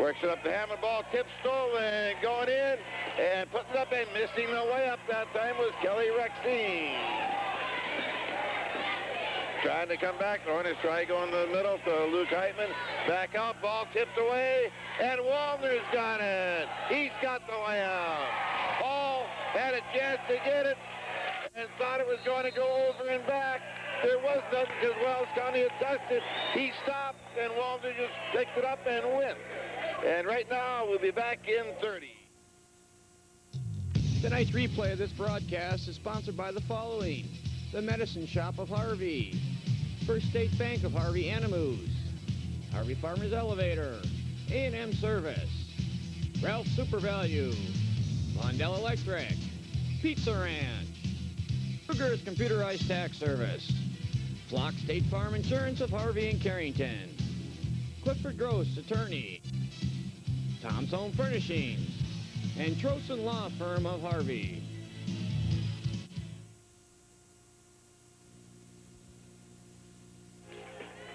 Works it up the Hammond, ball tips stolen, going in, and puts it up and missing the way up that time was Kelly Rexine. Trying to come back. The Hornets try going to the middle to Luke Heitman. Back out, ball tipped away, and Wallner's got it. He's got the layout. Hall had a chance to get it and thought it was going to go over and back. There was nothing because Wells County had touched it. He stopped, and Wallner just picked it up and went. And right now, we'll be back in 30. Tonight's replay of this broadcast is sponsored by the following: the Medicine Shop of Harvey, First State Bank of Harvey Animus, Harvey Farmers Elevator, A&M Service, Ralph Super Value, Mondell Electric, Pizza Ranch, Kruger's Computerized Tax Service, Flock State Farm Insurance of Harvey and Carrington, Clifford Gross Attorney, Tom's Home Furnishings, and Troson Law Firm of Harvey.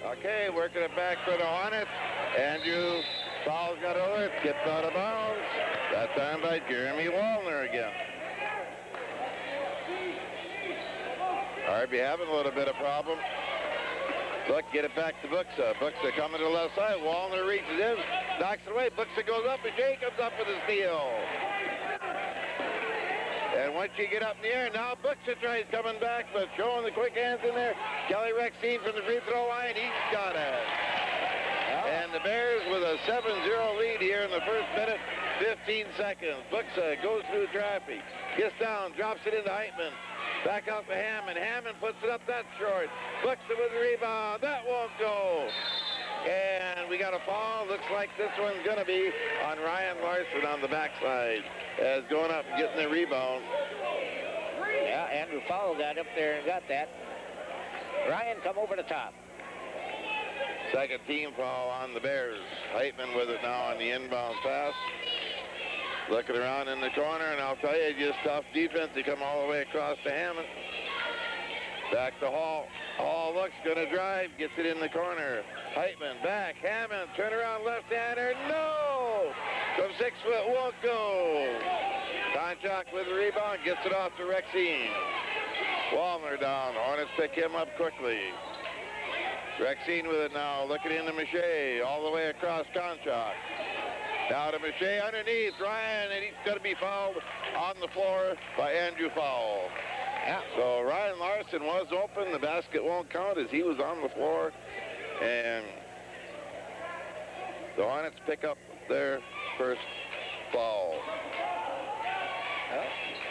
Okay, working it back for the Hornets. Andrew Fowles got over it, skipped out of bounds. That time by Jeremy Wallner again. Harvey having a little bit of problem. Look, get it back to Buxa. Buxa coming to the left side. Wallner reaches in, knocks it away. Buxa goes up, and Jay comes up with a steal. And once you get up in the air, now Buxa tries coming back, but showing the quick hands in there. Kelly Rexine from the free throw line. He's got it. And the Bears with a 7-0 lead here in the first minute, 15 seconds. Buxa goes through traffic, gets down, drops it into Heitman. Back out to Hammond. Hammond puts it up that short. Buxa with the rebound. That won't go. And we got a foul. Looks like this one's going to be on Ryan Larson on the backside, as going up and getting the rebound. Yeah, Andrew Fowle got up there and got that. Ryan, come over the top. Second team foul on the Bears. Heitman with it now on the inbound pass. Looking around in the corner, and I'll tell you, just tough defense to come all the way across to Hammond. Back to Hall. Hall looks, gonna drive, gets it in the corner. Heitman back, Hammond, turn around left-hander, no! From 6 foot, won't go. Konchak with the rebound, gets it off to Rexine. Wallner down, Hornets pick him up quickly. Rexine with it now, looking into Mache, all the way across Konchak. Now to Mache underneath, Ryan, and he's going to be fouled on the floor by Andrew Fowle. Yeah. So Ryan Larson was open. The basket won't count as he was on the floor. And the Hornets pick up their first foul.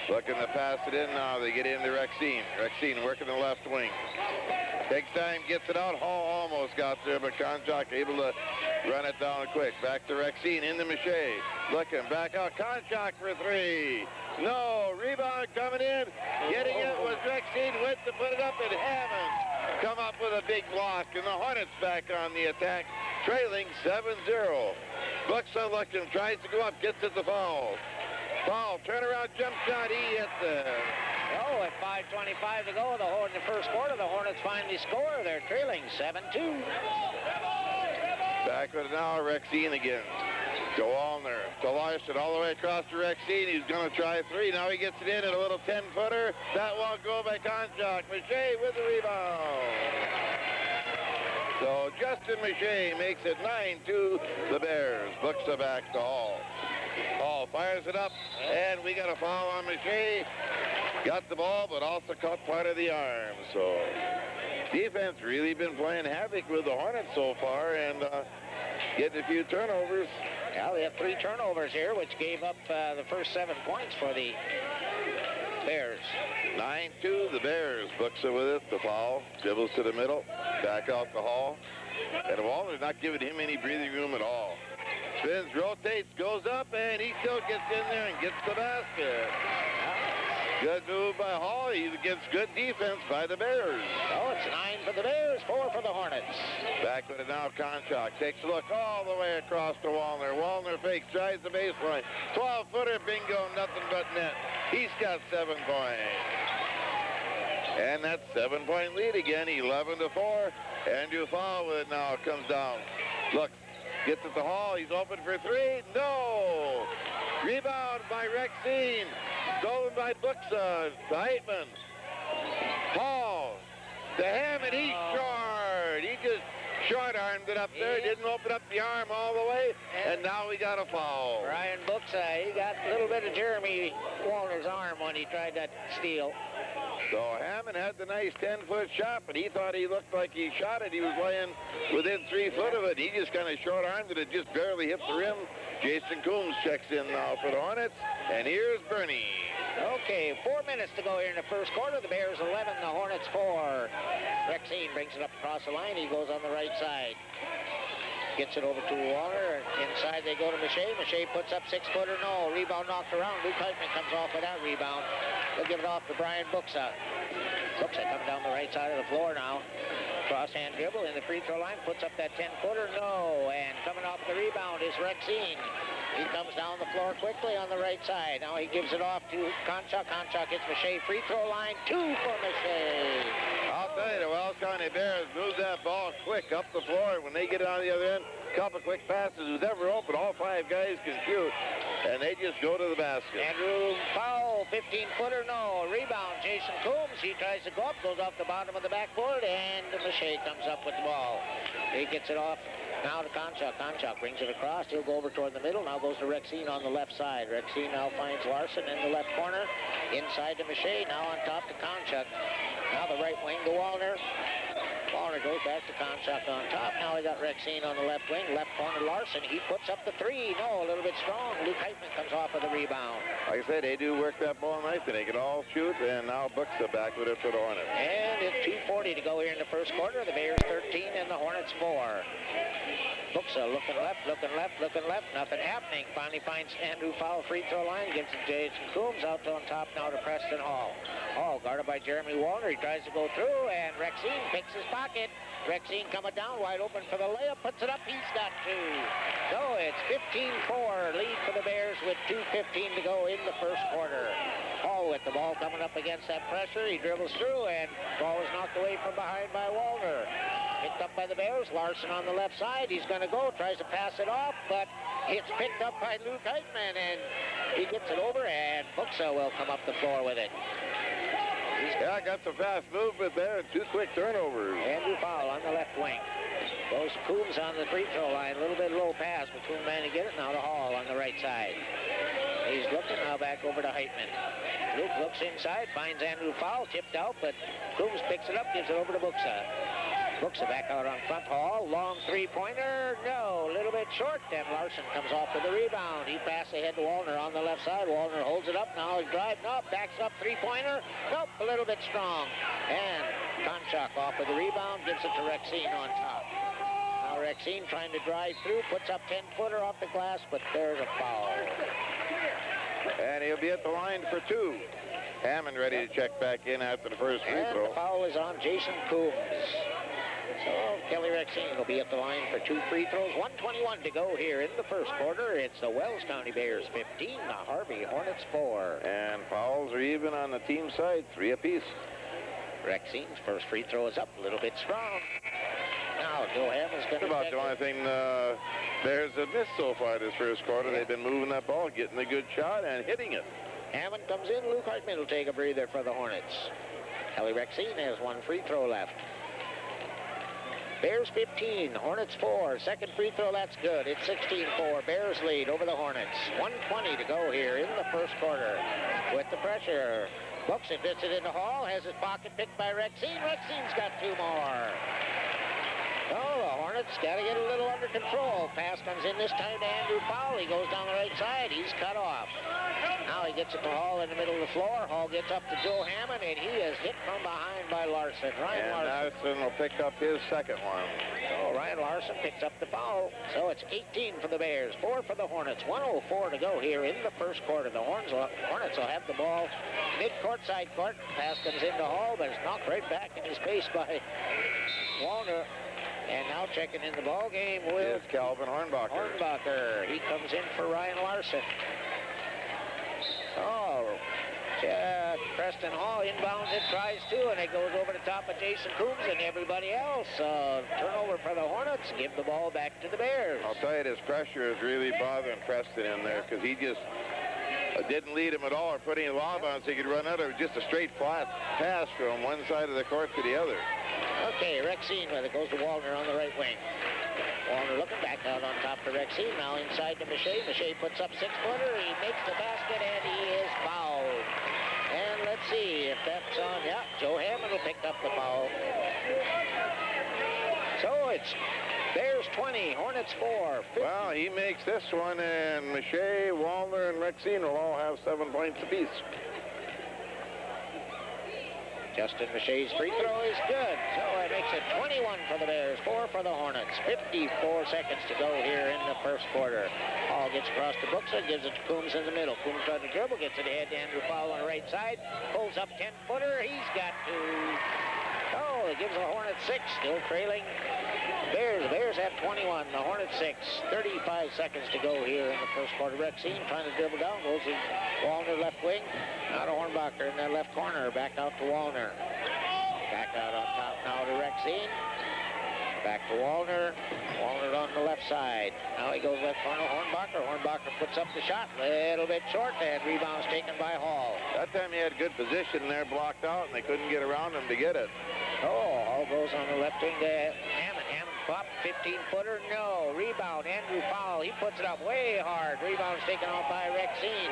Looking to pass it in now. They get into Rexine. Rexine working the left wing. Takes time, gets it out. Hall almost got there, but Konchak able to run it down quick. Back to Rexine, into Mache. Looking, back out. Konchak for three. No, rebound coming in. Getting it was Rexine. Went to put it up, and Hammond come up with a big block. And the Hornets back on the attack, trailing 7-0. Buxa looking, tries to go up, gets it to foul. Foul, turnaround jump shot, he hit the... Oh, at 5:25 to go in the first quarter, the Hornets finally score. They're trailing 7-2. Back with it now, Rexine again. To Wallner, to Larson, all the way across to Rexine. He's going to try three. Now he gets it in at a little 10-footer. That won't go by Konchak. Mache with the rebound. So Justin Mache makes it 9-2, the Bears. Buxa back to Hall. Hall fires it up, and we got a foul on Mache. Got the ball, but also caught part of the arm. So defense really been playing havoc with the Hornets so far, and getting a few turnovers. Yeah, we have 3 turnovers here, which gave up the first 7 points for the Bears. 9-2, the Bears. Buxa with it, the foul. Dribbles to the middle, back out the Hall. And Wallner's not giving him any breathing room at all. Spins, rotates, goes up, and he still gets in there and gets the basket. Good move by Hall. He gets good defense by the Bears. Oh, it's 9 for the Bears, 4 for the Hornets. Back with it now, Konchak takes a look all the way across to Wallner. Wallner fakes, tries the baseline. 12-footer, bingo, nothing but net. He's got 7 points. And that 7-point lead again, 11-4. Andrew Fowle with it now, comes down. Look, Gets at the Hall. He's open for three. No! Rebound by Rexine. Stolen by Buxa. To Heitman. Hall. To Hammond. He's short. He just short-armed it up there. Didn't open up the arm all the way. And now we got a foul. Brian Buxa, he got a little bit of Jeremy Walner's arm when he tried that steal. So Hammond had the nice 10-foot shot, but he thought he looked like he shot it. He was laying within 3 foot of it. He just kind of short-armed it. It just barely hit the rim. Jason Coombs checks in now for the Hornets. And here's Bernie. Okay, 4 minutes to go here in the first quarter. The Bears 11, the Hornets 4. Rexine brings it up across the line. He goes on the right side. Gets it over to Walner. Inside they go to Mache. Mache puts up 6-footer. No. Rebound knocked around. Luke Heitman comes off with that rebound. They'll give it off to Brian Buxa. Buxa coming down the right side of the floor now. Cross-hand dribble in the free throw line. Puts up that 10-footer. No. And coming off the rebound is Rexine. He comes down the floor quickly on the right side. Now he gives it off to Konchak. Konchak hits Mache. Free throw line. 2 for Mache. I'll tell you, the Wells County Bears move that ball quick up the floor. When they get it on the other end, a couple quick passes. Who's ever open, all 5 guys can shoot. And they just go to the basket. Andrew Powell, 15-footer, no. Rebound, Jason Coombs. He tries to go up, goes off the bottom of the backboard, and Mache comes up with the ball. He gets it off now to Konchak. Konchak brings it across. He'll go over toward the middle. Now goes to Rexine on the left side. Rexine now finds Larson in the left corner. Inside to Mache. Now on top to Konchak. Now the right wing to Walner. Walner goes back to Konchak on top. Now we got Rexine on the left wing. Left corner Larson. He puts up the 3. No, a little bit strong. Luke Heitman comes off with the rebound. Like I said, they do work that ball nice, and they can all shoot. And now Buxa back with it for the Hornets. And it's 2:40 to go here in the first quarter. The Bears 13 and the Hornets 4. Buxa looking left, looking left, looking left. Nothing happening. Finally finds Andrew Powell free throw line. Gives it to Jason Coombs out on top now to Preston Hall. Hall guarded by Jeremy Walner. He tries to go through, and Rexine picks his pocket. Rexine coming down wide open for the layup. Puts it up. He's got 2. So it's 15-4 lead for the Bears with 2:15 to go in the first quarter. Hall with the ball coming up against that pressure. He dribbles through, and ball is knocked away from behind by Walner. Picked up by the Bears. Larson on the left side. He's going to go. Tries to pass it off, but it's picked up by Luke Heitman, and he gets it over, and Buxa will come up the floor with it. Yeah, got some fast movement there and 2 quick turnovers. Andrew Powell on the left wing. Goes Coombs on the free throw line. A little bit low pass, but Coombs managed to get it. Now to Hall on the right side. He's looking now back over to Heitman. Luke looks inside, finds Andrew Powell, tipped out, but Coombs picks it up, gives it over to Buxa. Buxa back out on front. Hall, long 3-pointer. No, a little bit short. Then Larson comes off with the rebound. He passes ahead to Walner on the left side. Walner holds it up. Now he's driving up, backs up 3-pointer. Nope, a little bit strong. And Konchak off with the rebound, gives it to Rexine on top. Now Rexine trying to drive through, puts up 10-footer off the glass, but there's a foul. And he'll be at the line for 2. Hammond ready to check back in after the first free throw. And the foul is on Jason Coombs. So Kelly Rexine will be at the line for 2 free throws. 1:21 to go here in the first quarter. It's the Wells County Bears 15, the Harvey Hornets 4. And fouls are even on the team side, 3 apiece. Rexine's first free throw is up, a little bit strong. Now Joe Hamill's going to about the only thing Bears have missed so far this first quarter. They've been moving that ball, getting a good shot, and hitting it. Hammond comes in. Luke Heitman will take a breather for the Hornets. Kelly Rexine has 1 free throw left. Bears 15, Hornets 4. Second free throw, that's good. It's 16-4. Bears lead over the Hornets. 1:20 to go here in the first quarter. With the pressure, Buxa fits it into Hall. Has his pocket picked by Rexine. Rexine's got 2 more. Oh, the Hornets got to get a little under control. Pass comes in this time to Andrew Powell. He goes down the right side. He's cut off. Now he gets it to Hall in the middle of the floor. Hall gets up to Joe Hammond, and he is hit from behind by Larson. Ryan Larson will pick up his second one. So Ryan Larson picks up the foul. So it's 18 for the Bears, 4 for the Hornets. 1:04 to go here in the first quarter. The Hornets will have the ball mid-court, side court. Pass comes into Hall, but it's knocked right back in his face by Walner. And now checking in the ball game with Calvin Hornbacher. He comes in for Ryan Larson. Oh, Preston Hall inbounds it, tries to, and it goes over the top of Jason Coombs and everybody else. Turnover for the Hornets. Give the ball back to the Bears. I'll tell you, this pressure is really bothering Preston in there because he just didn't lead him at all or put any lob on so he could run out. It was just a straight flat pass from one side of the court to the other. Okay, Rexine with it goes to Wallner on the right wing. Wallner looking back out on top to Rexine. Now inside to Mache. Mache puts up 6-footer. He makes the basket and he is fouled. And let's see if that's on. Yeah, Joe Hammond will pick up the foul. So it's Bears 20, Hornets 4. 50. Well, he makes this one, and Mache, Wallner, and Rexine will all have 7 points apiece. Justin Mache's free throw is good. So it makes it 21 for the Bears, 4 for the Hornets. 54 seconds to go here in the first quarter. Hall gets across to Buxa, gives it to Coombs in the middle. Coombs tries to dribble, gets it ahead to Andrew Powell on the right side. Pulls up 10-footer. He's got to... Oh, it gives the Hornets 6, still trailing. The Bears have 21, the Hornets 6. 35 seconds to go here in the first quarter. Rexine trying to dribble down, goes to Wallner left wing. Now to Hornbacher in that left corner, back out to Wallner. Back out on top now to Rexine. Back to Wallner. Wallner on the left side. Now he goes left corner, Hornbacher. Hornbacher puts up the shot, little bit short, and rebound's taken by Hall. That time he had good position there, blocked out, and they couldn't get around him to get it. Oh, Hall goes on the left wing to Hammond. Hammond pop, 15-footer, no. Rebound, Andrew Powell, he puts it up way hard. Rebound's taken off by Rexine.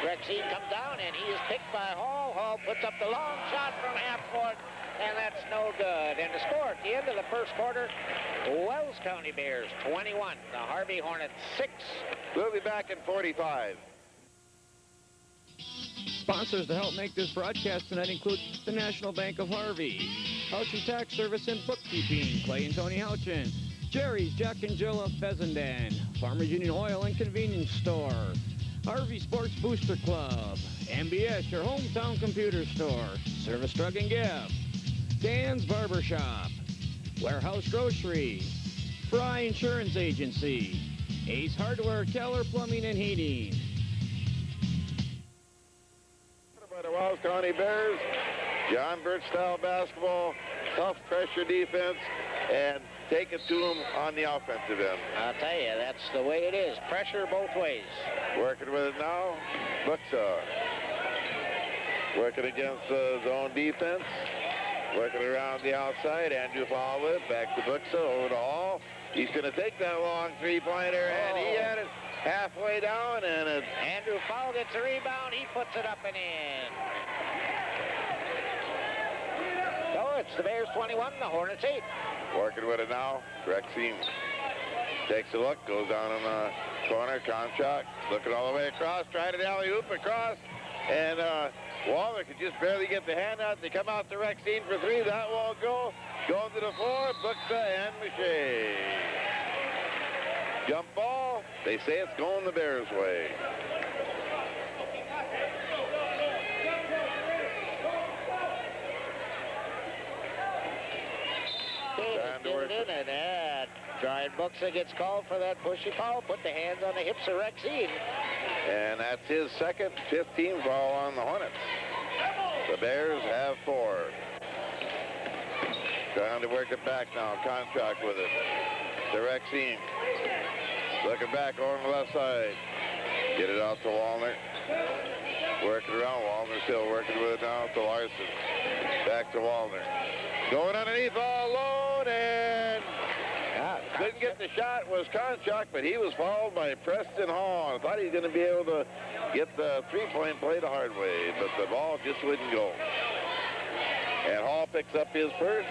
Rexine comes down, and he is picked by Hall. Hall puts up the long shot from half court, and that's no good. And the score at the end of the first quarter, Wells County Bears 21, the Harvey Hornets 6. We'll be back in 45. Sponsors to help make this broadcast tonight include the National Bank of Harvey, Houchin Tax Service and Bookkeeping, Clay and Tony Houchin, Jerry's Jack and Jill of Fessenden, Farmers Union Oil and Convenience Store, Harvey Sports Booster Club, MBS, your hometown computer store, Service Drug and Gift, Dan's Barbershop, Warehouse Grocery, Fry Insurance Agency, Ace Hardware, Keller Plumbing and Heating. By the Wells County Bears, John Burt style basketball, tough pressure defense, and take it to them on the offensive end. I'll tell you, that's the way it is. Pressure both ways. Working with it now, Buxa. Working against the zone defense. Working around the outside, Andrew Powell with it, back to Buxa, over to Hall. He's going to take that long three-pointer, and he had it halfway down, and Andrew Powell gets a rebound. He puts it up and in. So it's the Bears 21, the Hornets 8. Working with it now, Rexine takes a look, goes down in the corner, Konchak, looking all the way across, tried an alley-oop across, and Wallner could just barely get the hand out. They come out to Rexine for three. That won't go. Going to the floor, Buxa and Mache. Jump ball. They say it's going the Bears' way. Brian Buxa gets called for that pushy foul. Put the hands on the hips of Rexine. And that's his second 15th foul on the Hornets. The Bears have 4. Trying to work it back now. Contract with it. To Rexine. Looking back on the left side. Get it out to Wallner. Working around. Wallner still working with it now to Larson. Back to Wallner. Going underneath all alone, and couldn't get the shot. Was Konchak, but he was fouled by Preston Hall. I thought he was going to be able to get the three-point play the hard way, but the ball just wouldn't go. And Hall picks up his first.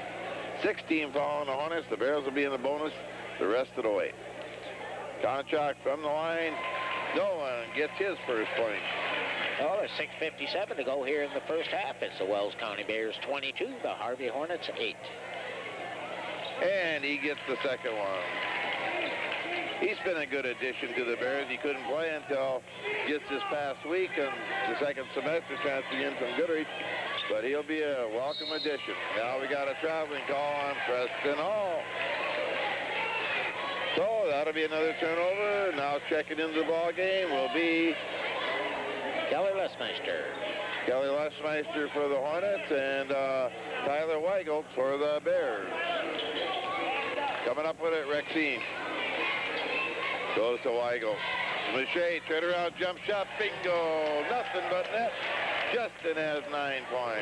16 foul on the Hornets. The Bears will be in the bonus the rest of the way. Konchak from the line. No one gets his first point. Oh, there's 6:57 to go here in the first half. It's the Wells County Bears 22, the Harvey Hornets 8. And he gets the second one. He's been a good addition to the Bears. He couldn't play until just this past week and the second semester transferring in from Goodrich, but he'll be a welcome addition. Now we got a traveling call on Preston Hall. So that'll be another turnover. Now checking into the ball game will be Kelly Lesmeister. Kelly Lesmeister for the Hornets and Tyler Weigel for the Bears. Coming up with it, Rexine. Goes to Weigel. Mache, turnaround jump shot, bingo. Nothing but net. Justin has 9 points.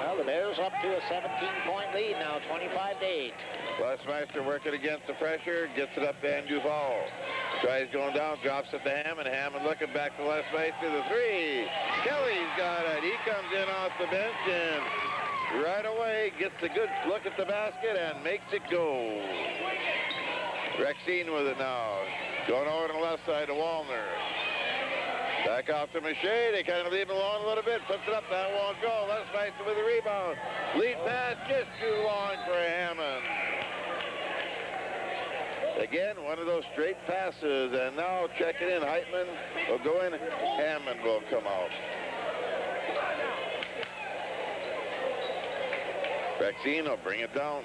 Well, the Bears up to a 17-point lead now, 25-8. Lesmeister working against the pressure, gets it up to Andrew Fall. Tries going down, drops it to Hammond. Hammond looking back to Lesmeister, the three. Kelly's got it. He comes in off the bench and right away gets a good look at the basket and makes it go. Rexine with it now. Going over to the left side to Wallner. Back out to Mache. They kind of leave him alone a little bit. Puts it up. That won't go. Lesmeister with the rebound. Lead pass just too long for Hammond. Again, one of those straight passes. And now checking in. Heitman will go in. Hammond will come out. Rexine will bring it down.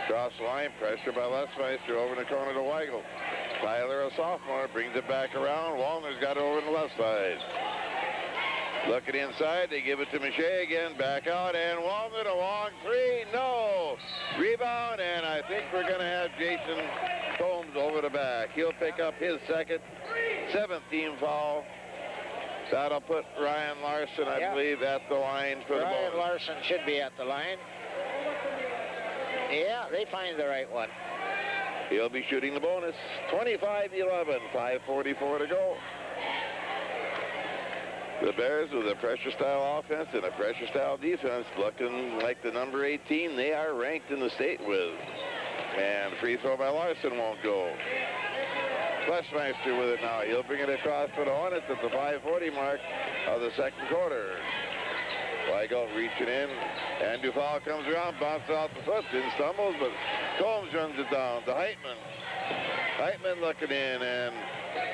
Cross line, pressure by Lesmeister over in the corner to Weigel. Tyler, a sophomore, brings it back around. Wallner's got it over on the left side. Looking inside, they give it to Mache again, back out, and Wallner, a long three, no! Rebound, and I think we're going to have Jason Combs over the back. He'll pick up his second, 7th team foul. That'll put Ryan Larson, I believe, at the line for the bonus. Ryan Larson should be at the line. Yeah, they find the right one. He'll be shooting the bonus. 25-11, 5:44 to go. The Bears with a pressure-style offense and a pressure-style defense looking like the number 18 they are ranked in the state with. And free throw by Larson won't go. Lesmeister with it now. He'll bring it across for the Hornets at the 5:40 mark of the second quarter. Weigel reaching in. Andrew Fall comes around, bounces out the foot, then stumbles, but Combs runs it down to Heitman. Heitman looking in, and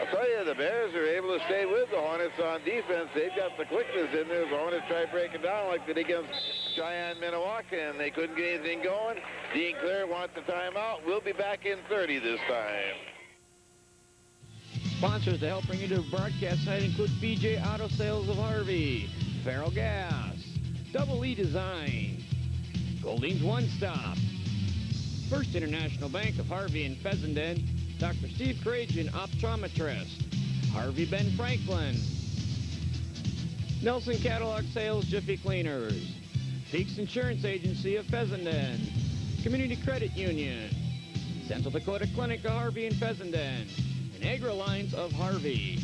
I'll tell you, the Bears are able to stay with the Hornets on defense. They've got the quickness in there. The Hornets try to break it down like they did against Cheyenne, Minnewaca, and they couldn't get anything going. Dean Clare wants the timeout. We'll be back in 30 this time. Sponsors to help bring you to the broadcast site include BJ Auto Sales of Harvey, Farrell Gas, Double E Design, Golding's One Stop, First International Bank of Harvey and Fessenden, Dr. Steve Krajian, optometrist, Harvey Ben Franklin, Nelson Catalog Sales, Jiffy Cleaners, Peaks Insurance Agency of Fessenden, Community Credit Union, Central Dakota Clinic of Harvey and Fessenden, and Agri-Lines of Harvey.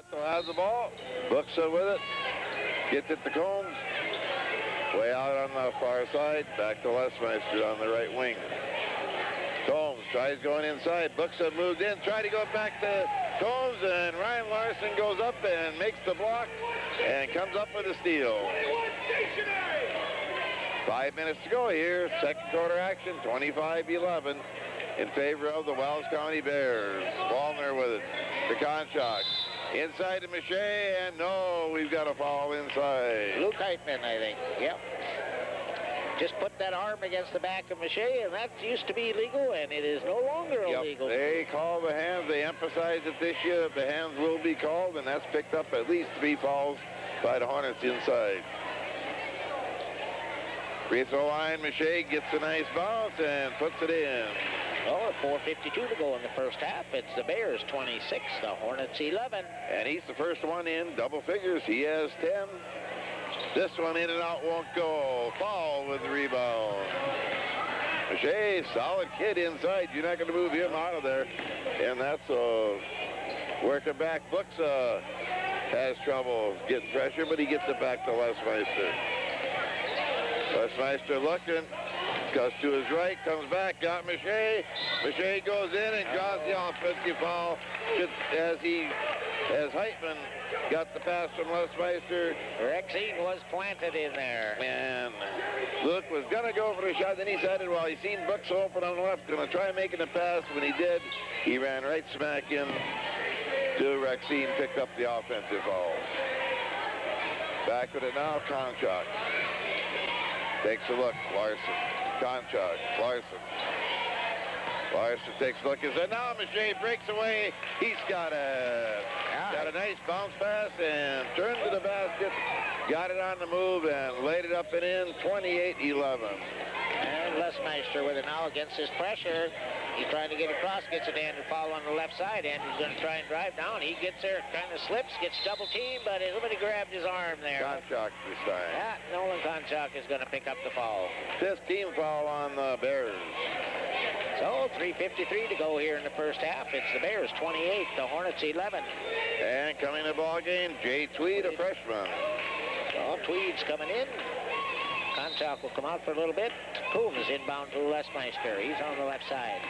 So has the ball, books it with it, gets it to Combs, way out on the far side, back to Lesmeister on the right wing. Combs tries going inside, books it, moves in, try to go back to Combs, and Ryan Larson goes up and makes the block and comes up with a steal. 5 minutes to go here, second quarter action, 25-11 in favor of the Wells County Bears. Wallner with it to Konchak. Inside to Mache, and no, we've got a foul inside. Luke Heitman, I think. Yep. Just put that arm against the back of Mache, and that used to be illegal, and it is no longer illegal. They call the hands. They emphasize it this year. The hands will be called, and that's picked up at least 3 fouls by the Hornets inside. Free throw line, Mache gets a nice bounce and puts it in. Well, 4:52 to go in the first half. It's the Bears 26, the Hornets 11. And he's the first one in, double figures. He has 10. This one in and out won't go. Foul with the rebound. Mache, solid kid inside. You're not going to move him out of there. And that's working back. Books has trouble getting pressure, but he gets it back to Lesmeister. Lesmeister looking. Goes to his right, comes back, got Mache. Mache goes in and draws the offensive foul as Heitman got the pass from Lesmeister. Rexine was planted in there. And Luke was going to go for the shot, then he decided, well, he seen Bucks open on the left, going to try making the pass. When he did, he ran right smack in to Rexine, picked up the offensive foul. Back with it now, Konchak. Takes a look, Larson. Konchak, Larson. Larson takes a look. He said, now Mache breaks away. He's got a nice bounce pass and turned to the basket. Got it on the move and laid it up and in, 28-11. And Lesmeister with it now against his pressure. He's trying to get across, gets it to Andrew Powell on the left side. Andrew's going to try and drive down. He gets there, kind of slips, gets double teamed, but somebody grabbed his arm there. Konchak this time. Yeah, Nolan Konchak is going to pick up the foul. 5th team foul on the Bears. So 3:53 to go here in the first half. It's the Bears 28, the Hornets 11. And coming to the ball game, Jay Tweed, a freshman. So Tweed's coming in. Konchak will come out for a little bit. Coombs is inbound to Lesmeister. He's on the left side.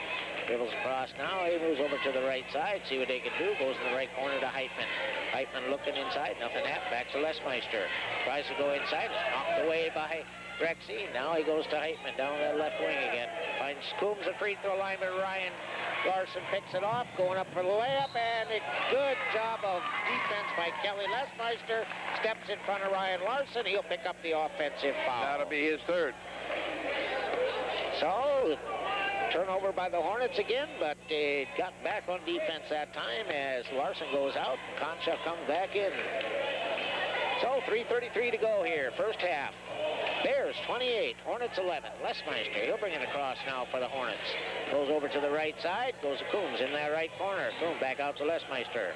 Dribbles across now. He moves over to the right side. See what they can do. Goes in the right corner to Heitman. Heitman looking inside. Nothing happened. Back to Lesmeister. Tries to go inside. Knocked away by Rexine. Now he goes to Heitman down that left wing again. Finds Coombs a free throw line, but Ryan Larson picks it off, going up for the layup, and a good job of defense by Kelly Lesmeister. Steps in front of Ryan Larson. He'll pick up the offensive foul. That'll be his third. So, turnover by the Hornets again, but they got back on defense that time as Larson goes out. Konchak comes back in. So, 3:33 to go here, first half. Bears 28, Hornets 11. Lesmeister, he'll bring it across now for the Hornets. Goes over to the right side, goes to Coombs in that right corner. Coombs back out to Lesmeister.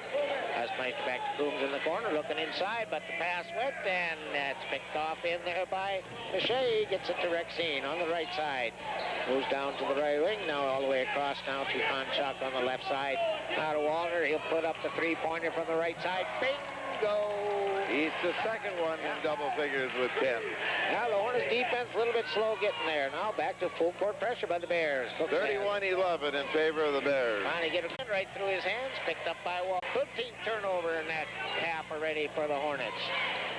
Lesmeister back to Coombs in the corner, looking inside, but the pass went, and that's picked off in there by Mache. Gets it to Rexine on the right side. Moves down to the right wing, now all the way across now to Konchak on the left side. Now to Wallner, he'll put up the three-pointer from the right side. Bingo! He's the second one in double figures with 10. Now the Hornets defense a little bit slow getting there. Now back to full court pressure by the Bears. 31-11 in favor of the Bears. Trying to get it right through his hands. Picked up by Wall. 13th turnover in that half already for the Hornets.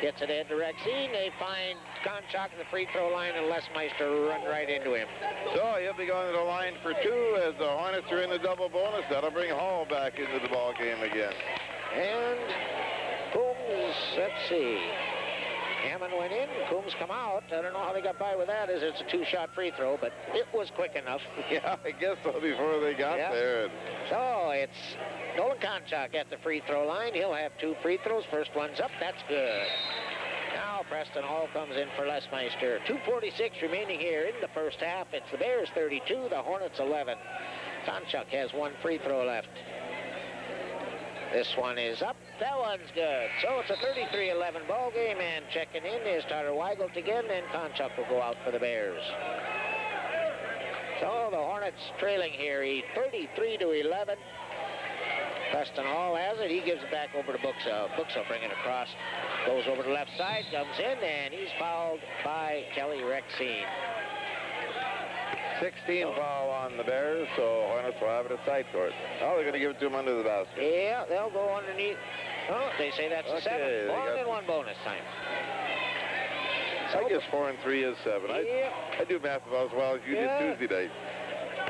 Gets it in to Rexine. They find Konchak at the free throw line, and Lesmeister run right into him. So he'll be going to the line for two as the Hornets are in the double bonus. That'll bring Hall back into the ball game again. And Coombs, let's see. Hammond went in, Coombs come out. I don't know how they got by with that, as it's a two-shot free throw, but it was quick enough. Yeah, I guess so before they got there. So it's Nolan Konchak at the free throw line. He'll have two free throws. First one's up. That's good. Now Preston Hall comes in for Lesmeister. 2:46 remaining here in the first half. It's the Bears 32, the Hornets 11. Konchak has one free throw left. This one is up. That one's good. So it's a 33-11 ball game, and checking in is Tyler Weigelt again, and Konchak will go out for the Bears. So the Hornets trailing here, 33-11. Preston Hall has it. He gives it back over to Buxo. Buxo bring it across. Goes over to the left side, comes in, and he's fouled by Kelly Rexine. 16 foul on the Bears, so Hornets will have it at side court. Oh, they're going to give it to him under the basket. Yeah, they'll go underneath. Oh, they say that's a 7. 1 and 1 bonus time. So I guess 4 and 3 is 7. Yeah. I do math about as well as you did Tuesday night.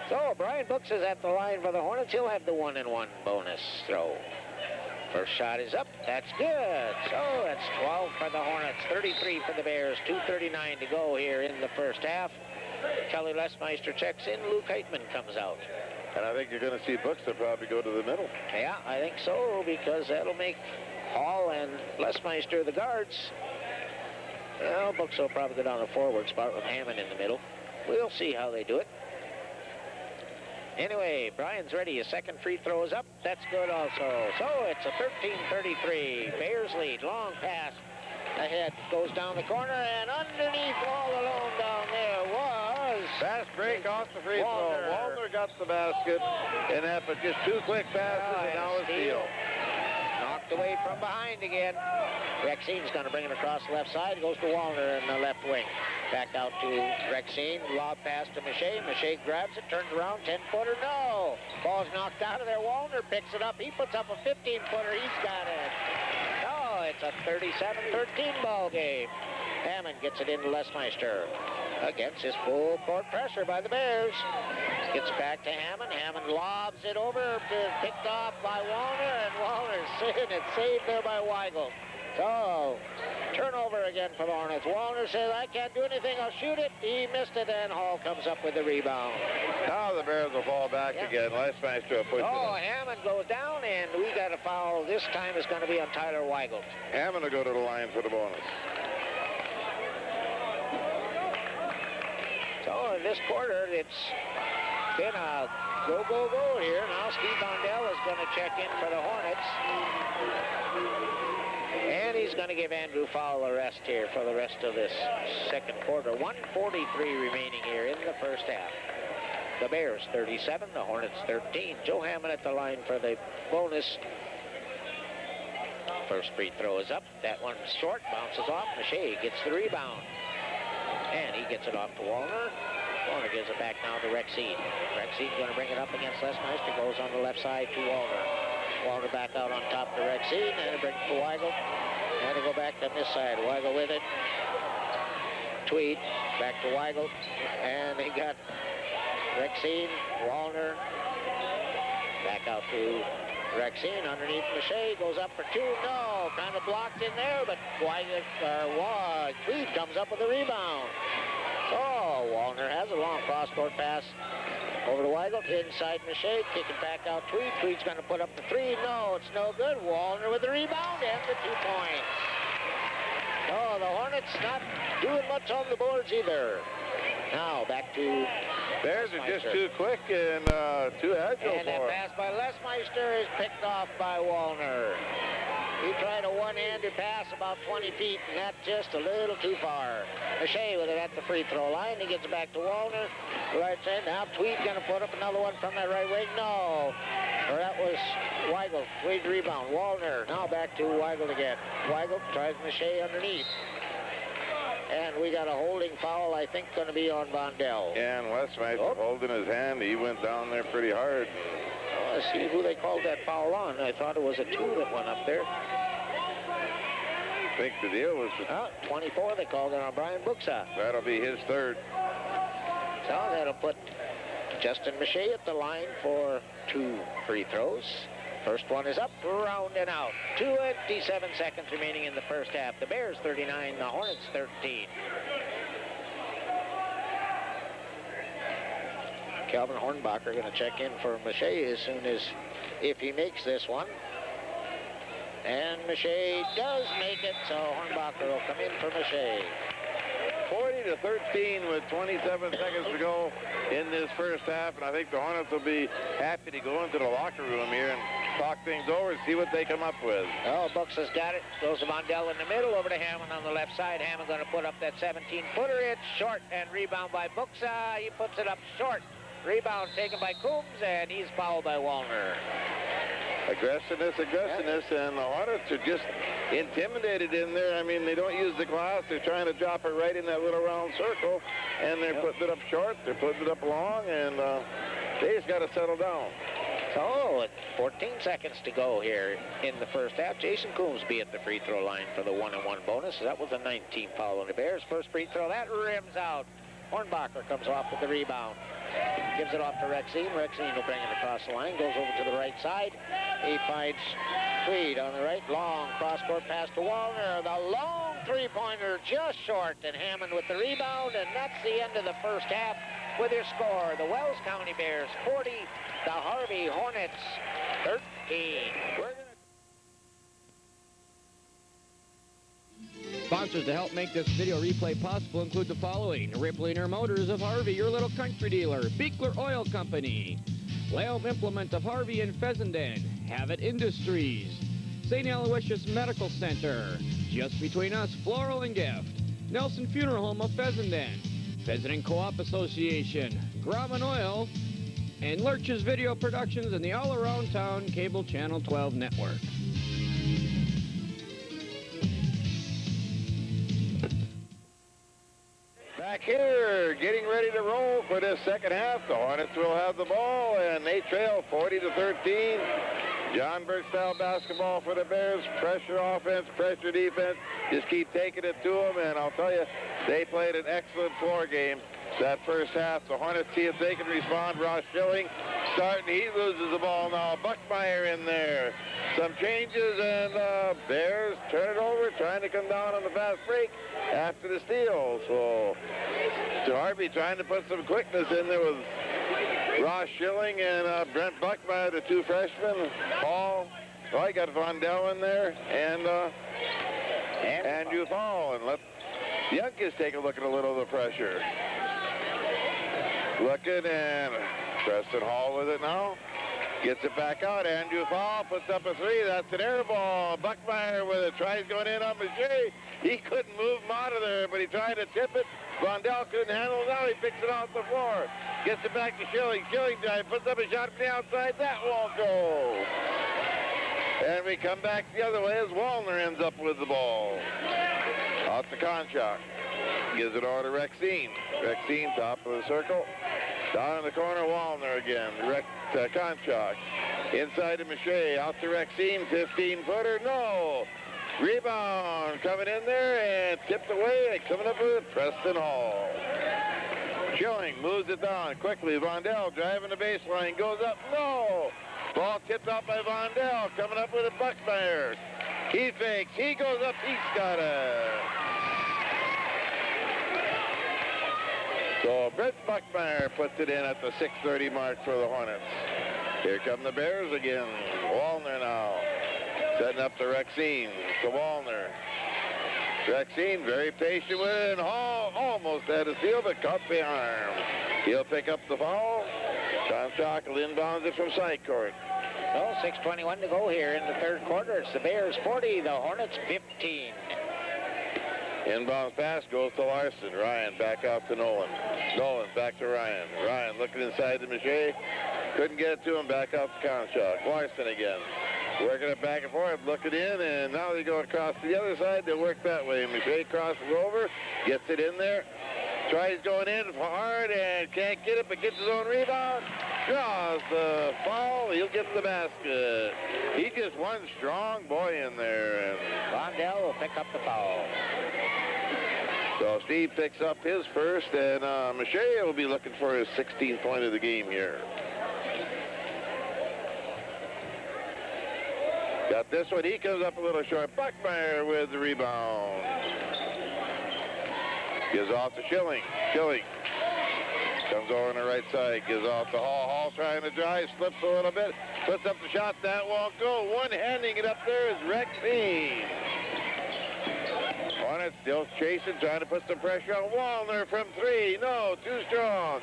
So Brian Brooks is at the line for the Hornets. He'll have the 1 and 1 bonus throw. First shot is up. That's good. So that's 12 for the Hornets, 33 for the Bears, 2:39 to go here in the first half. Kelly Lesmeister checks in. Luke Heitman comes out. And I think you're going to see Buxton probably go to the middle. Yeah, I think so, because that'll make Hall and Lesmeister the guards. Well, Buxton will probably go down the forward spot with Hammond in the middle. We'll see how they do it. Anyway, Brian's ready. His second free throw is up. That's good also. So it's a 13-33. Bears lead. Long pass ahead. Goes down the corner, and underneath all alone down there was... Fast break off the free throw. Wallner got the basket, and that, but just two quick passes, and now a steal. Knocked away from behind again. Rexine's going to bring it across the left side. Goes to Wallner in the left wing. Back out to Rexine. Lob pass to Mache. Mache grabs it, turns around, 10-footer. No! Ball's knocked out of there. Wallner picks it up. He puts up a 15-footer. He's got it. No, it's a 37-13 ball game. Hammond gets it into Lesmeister. Against his full court pressure by the Bears. Gets back to Hammond. Hammond lobs it over, picked off by Wallner, and Wallner's saying it's saved there by Weigel. So, Turnover again for the Hornets. Wallner says, I can't do anything, I'll shoot it. He missed it, and Hall comes up with the rebound. Now the Bears will fall back again. Lessmeister will push it. Hammond goes down, and we got a foul. This time it's going to be on Tyler Weigel. Hammond will go to the line for the bonus. So in this quarter, it's been a go, go, go here. Now Steve Bondell is going to check in for the Hornets. And he's going to give Andrew Fowle a rest here for the rest of this second quarter. 1:43 remaining here in the first half. The Bears 37, the Hornets 13. Joe Hammond at the line for the bonus. First free throw is up. That one's short, bounces off. Mache gets the rebound. And he gets it off to Wallner. Wallner gives it back now to Rexine. Rexine's going to bring it up against Lessmeister. Goes on the left side to Wallner. Wallner back out on top to Rexine. And it brings to Weigel. And to go back on this side. Weigel with it. Tweed back to Weigel. And he got Rexine, Wallner. Back out to Rexine underneath Mache. Goes up for two. No, kind of blocked in there, but Tweed comes up with a rebound. Oh, Wallner has a long cross-court pass over to Weigel. Inside Mache, kicking back out Tweed. Tweed's going to put up the three. No, it's no good. Wallner with the rebound and the 2 points. Oh, the Hornets not doing much on the boards either. Now back to Bears are just too quick and too agile. And that pass by Lessmeister is picked off by Wallner. He tried a one-handed pass about 20 feet, and that's just a little too far. Mache with it at the free throw line. He gets it back to Wallner. Right side. Now Tweed going to put up another one from that right wing. No. Or that was Weigel. Tweed rebound. Wallner. Now back to Weigel again. Weigel tries Mache underneath. And we got a holding foul, I think, going to be on Bondell. And Lessmeister holding his hand. He went down there pretty hard. Let's see who they called that foul on. I thought it was a 2 that went up there. I think the deal was... 24, they called it on Brian Buxa. That'll be his third. So that'll put Justin Mache at the line for 2 free throws. First one is up, round and out. 27 seconds remaining in the first half. The Bears 39, the Hornets 13. Calvin Hornbacher going to check in for Mache as soon as, if he makes this one. And Mache does make it, so Hornbacher will come in for Mache. 40-13 with 27 seconds to go in this first half, and I think the Hornets will be happy to go into the locker room here and talk things over and see what they come up with. Oh, Bucks has got it. Goes to Mondell in the middle, over to Hammond on the left side. Hammond going to put up that 17-footer. It's short, and rebound by Buxa. He puts it up short. Rebound taken by Coombs, and he's fouled by Wallner. Aggressiveness, and the Hornets are just intimidated in there. I mean, they don't use the glass. They're trying to drop it right in that little round circle, and they're putting it up short. They're putting it up long, and they just got to settle down. So, 14 seconds to go here in the first half. Jason Coombs be at the free throw line for the 1-and-1 bonus. That was a 19 foul on the Bears. First free throw, that rims out. Hornbacher comes off with the rebound. Gives it off to Rexine. Rexine will bring it across the line. Goes over to the right side. He finds Tweed on the right. Long cross-court pass to Wallner. The long three-pointer just short. And Hammond with the rebound. And that's the end of the first half with your score. The Wells County Bears 40. The Harvey Hornets 13. Sponsors to help make this video replay possible include the following: Riplinger Motors of Harvey, your little country dealer; Beekler Oil Company; Laum Implement of Harvey and Fessenden; Havit Industries; St. Aloysius Medical Center; Just Between Us Floral and Gift; Nelson Funeral Home of Fessenden; Fessenden Co-op Association; Grauman Oil; and Lurch's Video Productions and the all-around town Cable Channel 12 Network. Back here, getting ready to roll for this second half. The Hornets will have the ball, and they trail 40-13. John Burke-style basketball for the Bears. Pressure offense, pressure defense. Just keep taking it to them, and I'll tell you, they played an excellent floor game that first half. The Hornets see if they can respond. Ross Schilling starting. He loses the ball now. Buckmeyer in there. Some changes, and Bears turn it over, trying to come down on the fast break after the steal. So Harvey trying to put some quickness in there with Ross Schilling and Brent Buckmeyer, the two freshmen. Paul, I got Vondell in there, and Andrew Paul. And let the Youngsters take a look at a little of the pressure. Looking, and Preston Hall with it now. Gets it back out. Andrew Paul puts up a three. That's an air ball. Buckmeyer with it. Tries going in on Maché. He couldn't move him out of there, but he tried to tip it. Vondell couldn't handle it. Now he picks it off the floor. Gets it back to Schilling. Schilling puts up a shot from the outside. That won't go. And we come back the other way as Wallner ends up with the ball. Out to Konchak. Gives it over to Rexine. Rexine, top of the circle. Down in the corner, Wallner again. Konchak. Inside to Maché. Out to Rexine. 15-footer. No. Rebound coming in there and tipped away. And coming up with it, Preston Hall. Schilling moves it down quickly. Vondell driving the baseline. Goes up. No. Ball tipped out by Vondell. Coming up with a Buckmeyer. He fakes. He goes up. He's got it. So Brett Buckmeyer puts it in at the 6:30 mark for the Hornets. Here come the Bears again. Wallner now. Setting up to Rexine. To Wallner. Rexine very patient with it, and Hall almost had a steal, but caught the arm. He'll pick up the foul. Konchak will inbound it from side court. So 6:21 to go here in the third quarter. It's the Bears 40, the Hornets 15. Inbound pass goes to Larson. Ryan back out to Nolan. Nolan back to Ryan. Ryan looking inside to Maché. Couldn't get it to him. Back out to Konchak. Larson again. Working it back and forth. Looking in, and now they go across to the other side. They work that way. Maché crosses over. Gets it in there. Tries going in hard and can't get it, but gets his own rebound. Draws the foul. He'll get the basket. He just one strong boy in there. And Vondell will pick up the foul. So Steve picks up his first, and Maché will be looking for his 16th point of the game here. Got this one. He comes up a little short. Buckmeyer with the rebound. Gives off to Schilling. Schilling comes over on the right side. Gives off to Hall. Hall trying to drive. Slips a little bit. Puts up the shot. That won't go. One-handing it up there is Rexine. Hornets still chasing. Trying to put some pressure on Wallner from three. No, too strong.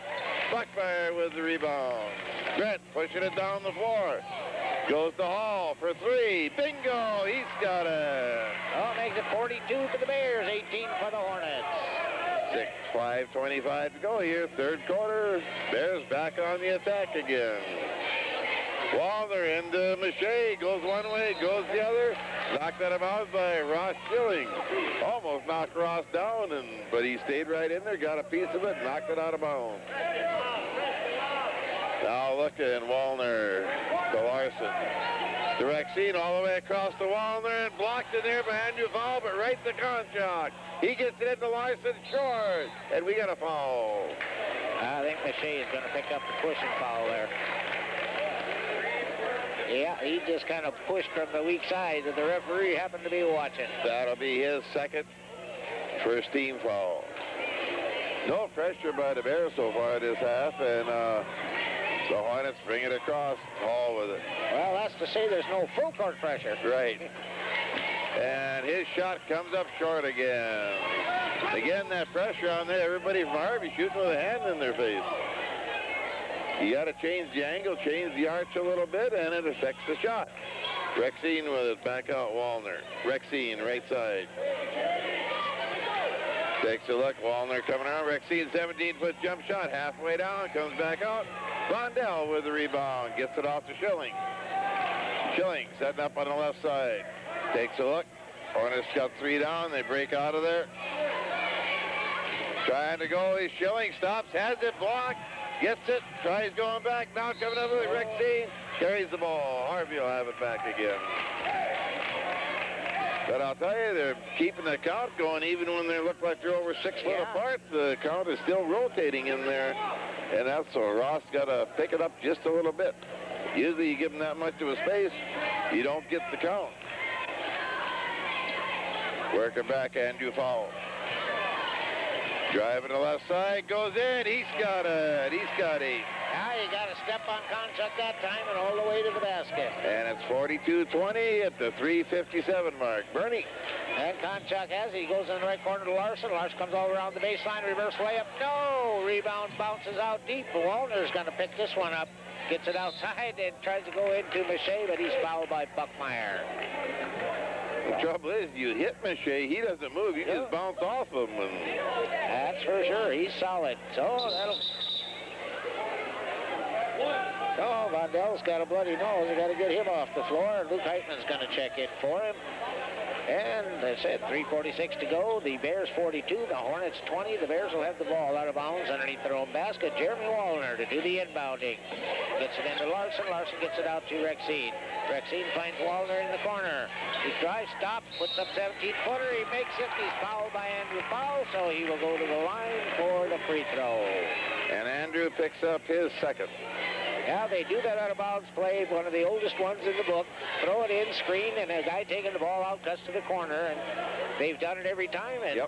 Buckmeyer with the rebound. Brett pushing it down the floor. Goes to Hall for three. Bingo! He's got it. Oh, makes it 42 for the Bears, 18 for the Hornets. 5:25 to go here. Third quarter. Bears back on the attack again. Wallner into Maché. Goes one way, goes the other. Knocked out of bounds by Ross Schilling. Almost knocked Ross down, but he stayed right in there, got a piece of it, knocked it out of bounds. Now looking, Wallner to Larson. To Rexine all the way across to Wallner and blocked in there by Andrew Foul, but right to Konchak. He gets it into Larson short, and we got a foul. I think Maché is going to pick up the pushing foul there. Yeah, he just kind of pushed from the weak side that the referee happened to be watching. That'll be his second first team foul. No pressure by the Bears so far this half, and the Hornets bring it across. Hall with it. Well, that's to say there's no full court pressure. Right. And his shot comes up short again. Again, that pressure on there. Everybody from Harvey shooting with a hand in their face. You got to change the angle, change the arch a little bit, and it affects the shot. Rexine with it, back out Wallner. Rexine, right side. Takes a look, Wallner coming out. Rexine, 17-foot jump shot, halfway down, comes back out. Vondell with the rebound, gets it off to Schilling. Schilling setting up on the left side. Takes a look. Hornets got three down, they break out of there. Trying to go, he's Schilling, stops, has it blocked. Gets it, tries going back, now coming up with Rexine, carries the ball. Harvey will have it back again. But I'll tell you, they're keeping the count going even when they look like they're over 6 foot apart. The count is still rotating in there. And that's so Ross got to pick it up just a little bit. Usually you give him that much of a space, you don't get the count. Working back, Andrew Fowle. Driving to the left side, goes in. He's got it. He's got 8. Now you got to step on Konchuk that time and all the way to the basket. And it's 42-20 at the 3:57 mark. Bernie. And Konchuk has it. He goes in the right corner to Larson. Larson comes all around the baseline, reverse layup. No! Rebound bounces out deep. Wallner's going to pick this one up. Gets it outside and tries to go into Mache, but he's fouled by Buckmeyer. The trouble is, you hit Mache, he doesn't move. You just bounce off him. And that's for sure. He's solid. So that'll... Oh, Vondel's got a bloody nose. They got to get him off the floor. Luke Heitman's going to check in for him. And they said 3:46 to go. The Bears 42, the Hornets 20. The Bears will have the ball out of bounds underneath their own basket. Jeremy Wallner to do the inbounding. Gets it into Larson. Larson gets it out to Rexine. Rexine finds Wallner in the corner. He drives, stops, puts up 17-footer. He makes it. He's fouled by Andrew Fowle, so he will go to the line for the free throw. And Andrew picks up his second. Yeah, they do that out of bounds play, one of the oldest ones in the book. Throw it in, screen, and a guy taking the ball out cuts to the corner, and they've done it every time, and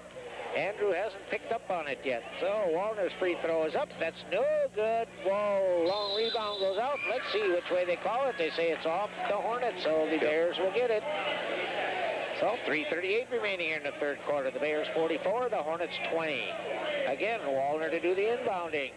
Andrew hasn't picked up on it yet. So Wallner's free throw is up. That's no good. Whoa, long rebound goes out. Let's see which way they call it. They say it's off the Hornets, so the Bears will get it. So 3:38 remaining here in the third quarter. The Bears 44, the Hornets 20. Again, Wallner to do the inbounding.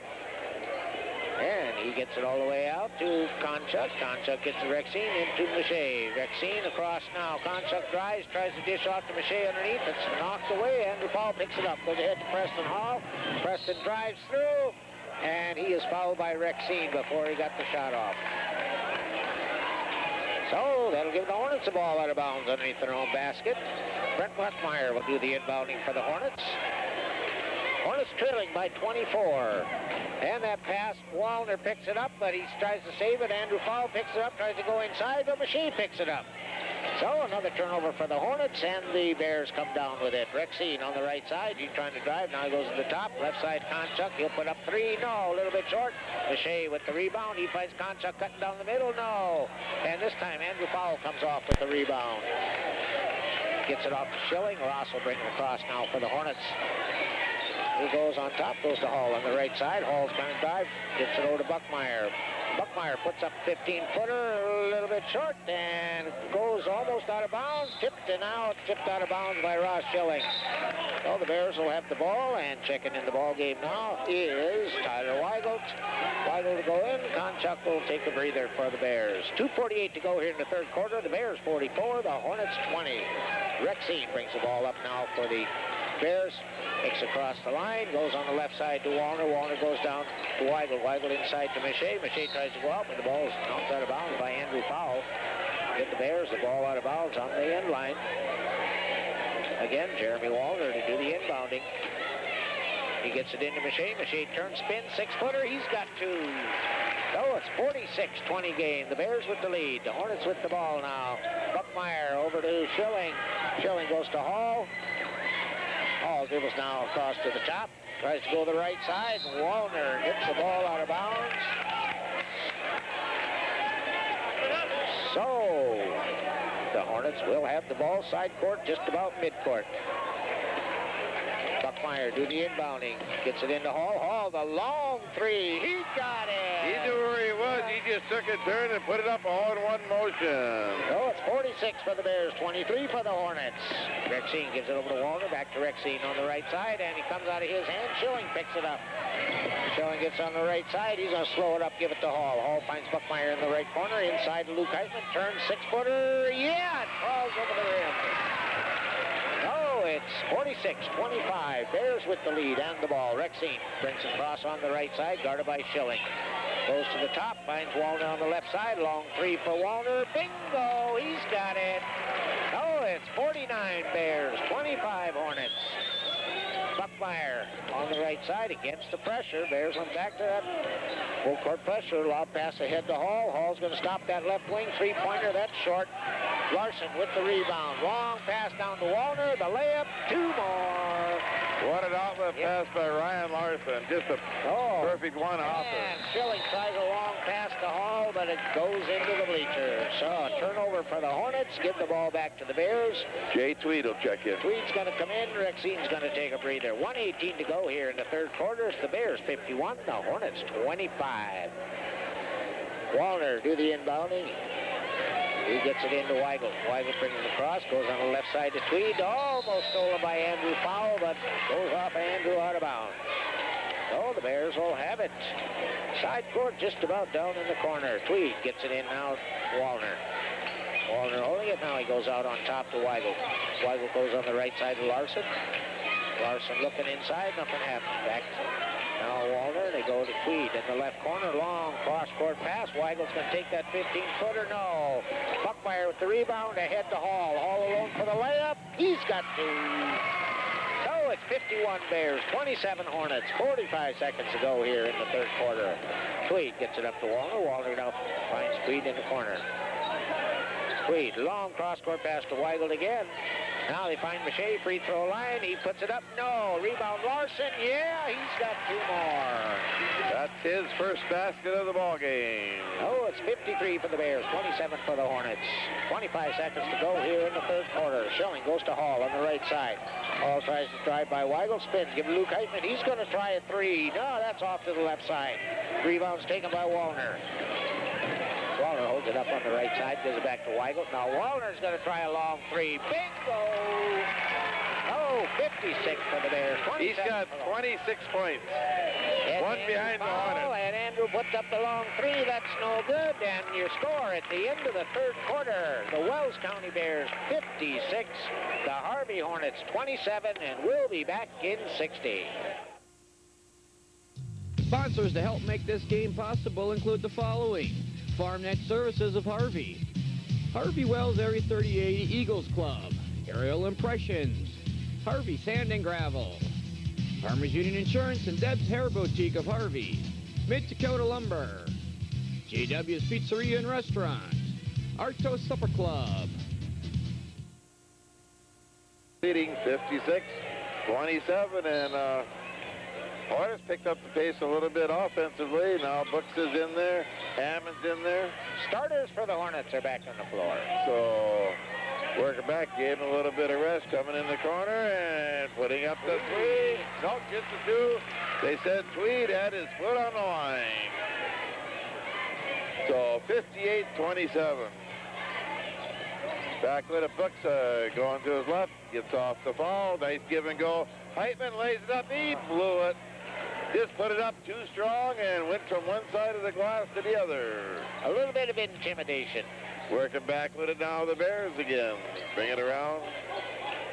And he gets it all the way out to Konchuk. Konchuk gets the Rexine into Mache. Rexine across now. Konchuk drives, tries to dish off to Mache underneath. It's knocked away. Andrew Fowle picks it up. Goes ahead to Preston Hall. Preston drives through. And he is fouled by Rexine before he got the shot off. So that'll give the Hornets the ball out of bounds underneath their own basket. Brent Buckmeyer will do the inbounding for the Hornets. Hornets trailing by 24. And that pass, Wallner picks it up, but he tries to save it. Andrew Fowle picks it up, tries to go inside, but Mache picks it up. So another turnover for the Hornets, and the Bears come down with it. Rexine on the right side. He's trying to drive. Now he goes to the top. Left side, Konchuk. He'll put up 3. No, a little bit short. Mache with the rebound. He finds Konchuk cutting down the middle. No. And this time, Andrew Fowle comes off with the rebound. Gets it off to Schilling. Ross will bring it across now for the Hornets. He goes on top, goes to Hall on the right side. Hall's trying to drive, gets it over to Buckmeyer. Buckmeyer puts up 15-footer, a little bit short, and goes almost out of bounds. Tipped, and now it's tipped out of bounds by Ross Schilling. So the Bears will have the ball, and checking in the ball game now is Tyler Weigelt. Weigelt to go in. Konchuk will take a breather for the Bears. 2:48 to go here in the third quarter. The Bears 44, the Hornets 20. Rexine brings the ball up now for the Bears. Takes across the line, goes on the left side to Wallner. Wallner goes down to Weigelt. Weigelt inside to Mache. Mache tries to go out, but the ball is knocked out of bounds by Andrew Fowle. Get the Bears the ball out of bounds on the end line. Again, Jeremy Wallner to do the inbounding. He gets it into Mache. Mache turns, spin, 6-footer. He's got 2. So it's 46-20 game. The Bears with the lead. The Hornets with the ball now. Buckmeyer over to Schilling. Schilling goes to Hall. Hall dribbles now across to the top. Tries to go to the right side. Wallner gets the ball out of bounds. So the Hornets will have the ball side court, just about midcourt. Buckmeyer do the inbounding. Gets it into Hall. Hall, the long 3. He got it. He knew where he was. He just took a turn and put it up all in one motion. So it's 46 for the Bears, 23 for the Hornets. Rexine gives it over to Wallner. Back to Rexine on the right side, and he comes out of his hand. Schilling picks it up. Schilling gets on the right side. He's going to slow it up, give it to Hall. Hall finds Buckmeyer in the right corner. Inside to Luke Heitman. Turns, 6-footer. Yeah, it falls over the rim. No, it's 46-25. Bears with the lead and the ball. Rexine brings it across on the right side, guarded by Schilling. Goes to the top, finds Wallner on the left side. Long 3 for Wallner. Bingo! He's got it. Oh, it's 49 Bears, 25 Hornets. Buckmeyer on the right side against the pressure. Bears went back to that full court pressure. Lob pass ahead to Hall. Hall's going to stop that left wing 3-pointer. That's short. Larson with the rebound. Long pass down to Wallner. The layup. 2 more. What an outlet pass by Ryan Larson. Just a Oh. Perfect one-hopper. And Schilling tries a long pass to Hall, but it goes into the bleachers. So a turnover for the Hornets. Give the ball back to the Bears. Jay Tweed will check in. Tweed's going to come in. Rexine's going to take a breather. 1:18 to go here in the third quarter. It's the Bears 51, the Hornets 25. Wallner do the inbounding. He gets it into Weigel. Weigel brings it across, goes on the left side to Tweed. Almost stolen by Andrew Powell, but goes off Andrew out of bounds. So the Bears will have it. Side court just about down in the corner. Tweed gets it in now. Wallner. Wallner holding it. Now he goes out on top to Weigel. Weigel goes on the right side to Larson. Larson looking inside. Nothing happens. Back now Wallner. They go to Tweed in the left corner. Long cross-court pass. Weigel's going to take that 15-footer. No. Buckmeyer with the rebound. Ahead to Hall. Hall alone for the layup. He's got two. So it's 51 Bears, 27 Hornets. 45 seconds to go here in the third quarter. Tweed gets it up to Wallner. Wallner now finds Tweed in the corner. Tweed, long cross-court pass to Weigel again. Now they find Mache, free throw line. He puts it up. No. Rebound Larson. Yeah, he's got two more. That's his first basket of the ball game. Oh, it's 53 for the Bears, 27 for the Hornets. 25 seconds to go here in the third quarter. Schilling goes to Hall on the right side. Hall tries to drive by Weigel. Spins. Give it to Luke Heitman. He's going to try a three. No, that's off to the left side. Rebound's taken by Wallner. Wallner holds it up on the right side, gives it back to Weigel. Now Wallner's going to try a long three. Bingo! Oh, 56 for the Bears. He's got 26 points. And One behind the Hornets. And Andrew puts up the long three. That's no good. And your score at the end of the third quarter, the Wells County Bears 56, the Harvey Hornets 27, and we'll be back in 60. Sponsors to help make this game possible include the following. FarmNet Services of Harvey. Harvey Wells Area 3080 Eagles Club. Aerial Impressions. Harvey Sand and Gravel. Farmers Union Insurance and Deb's Hair Boutique of Harvey. Mid-Dakota Lumber. JW's Pizzeria and Restaurant. Arto Supper Club. Leading 56-27, and Hornets picked up the pace a little bit offensively. Now Brooks is in there. Hammond's in there. Starters for the Hornets are back on the floor. So working back, gave him a little bit of rest, coming in the corner and putting up the three. No, gets the two. They said Tweed had his foot on the line. So 58-27. Back with a Brooks going to his left, gets off the foul. Nice give and go. Heitman lays it up. He blew it. Just put it up too strong and went from one side of the glass to the other. A little bit of intimidation. Working back with it now, the Bears again. Bring it around.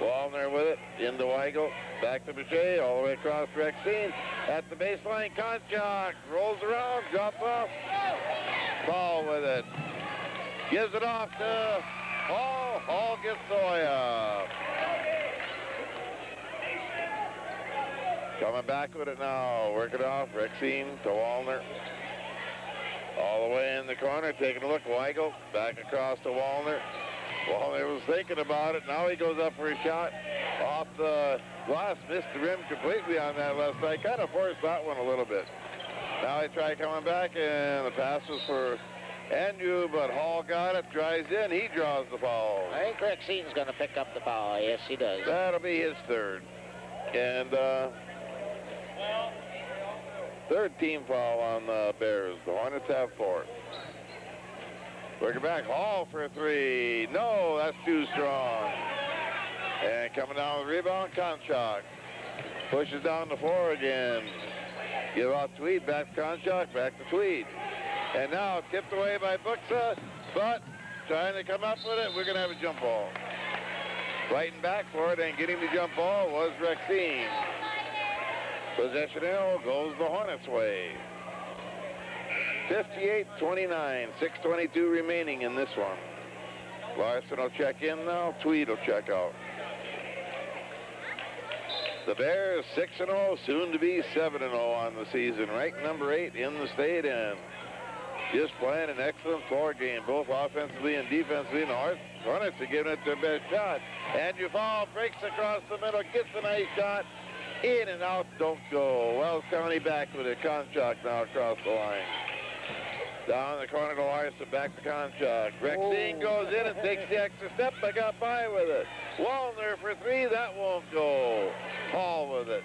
Wallner with it, into Weigel. Back to Mache, all the way across Rexine. At the baseline, Konchak rolls around, drops off. Ball with it. Gives it off to Hall. Hall gets the layup. Coming back with it now, working off, Rexine to Wallner. All the way in the corner, taking a look, Weigel, back across to Wallner. Wallner was thinking about it, now he goes up for a shot. Off the glass, missed the rim completely on that left side, kind of forced that one a little bit. Now he tried coming back, and the pass was for Andrew, but Hall got it, drives in, he draws the foul. I think Rexine's going to pick up the foul. Yes, he does. That'll be his third. And third team foul on the Bears. The Hornets have four. Working back, Hall for a three. No, that's too strong. And coming down with the rebound, Konchak. Pushes down the floor again. Give out Tweed, back to Konchak, back to Tweed. And now tipped away by Buxa, but trying to come up with it, we're going to have a jump ball. Fighting back for it and getting the jump ball was Rexine. Possession arrow goes the Hornets' way. 58-29, 6:22 remaining in this one. Larson will check in now. Tweed will check out. The Bears 6-0, soon to be 7-0 on the season. Ranked number 8 in the state and just playing an excellent floor game, both offensively and defensively. And the Hornets are giving it their best shot. Andrew Fall breaks across the middle, gets a nice shot. In and out, don't go. Wells County back with it. Conchak now across the line. Down the corner to Larson, back to Conchak. Rexine goes in and takes the extra step, but got by with it. Wallner for 3, that won't go. Hall with it.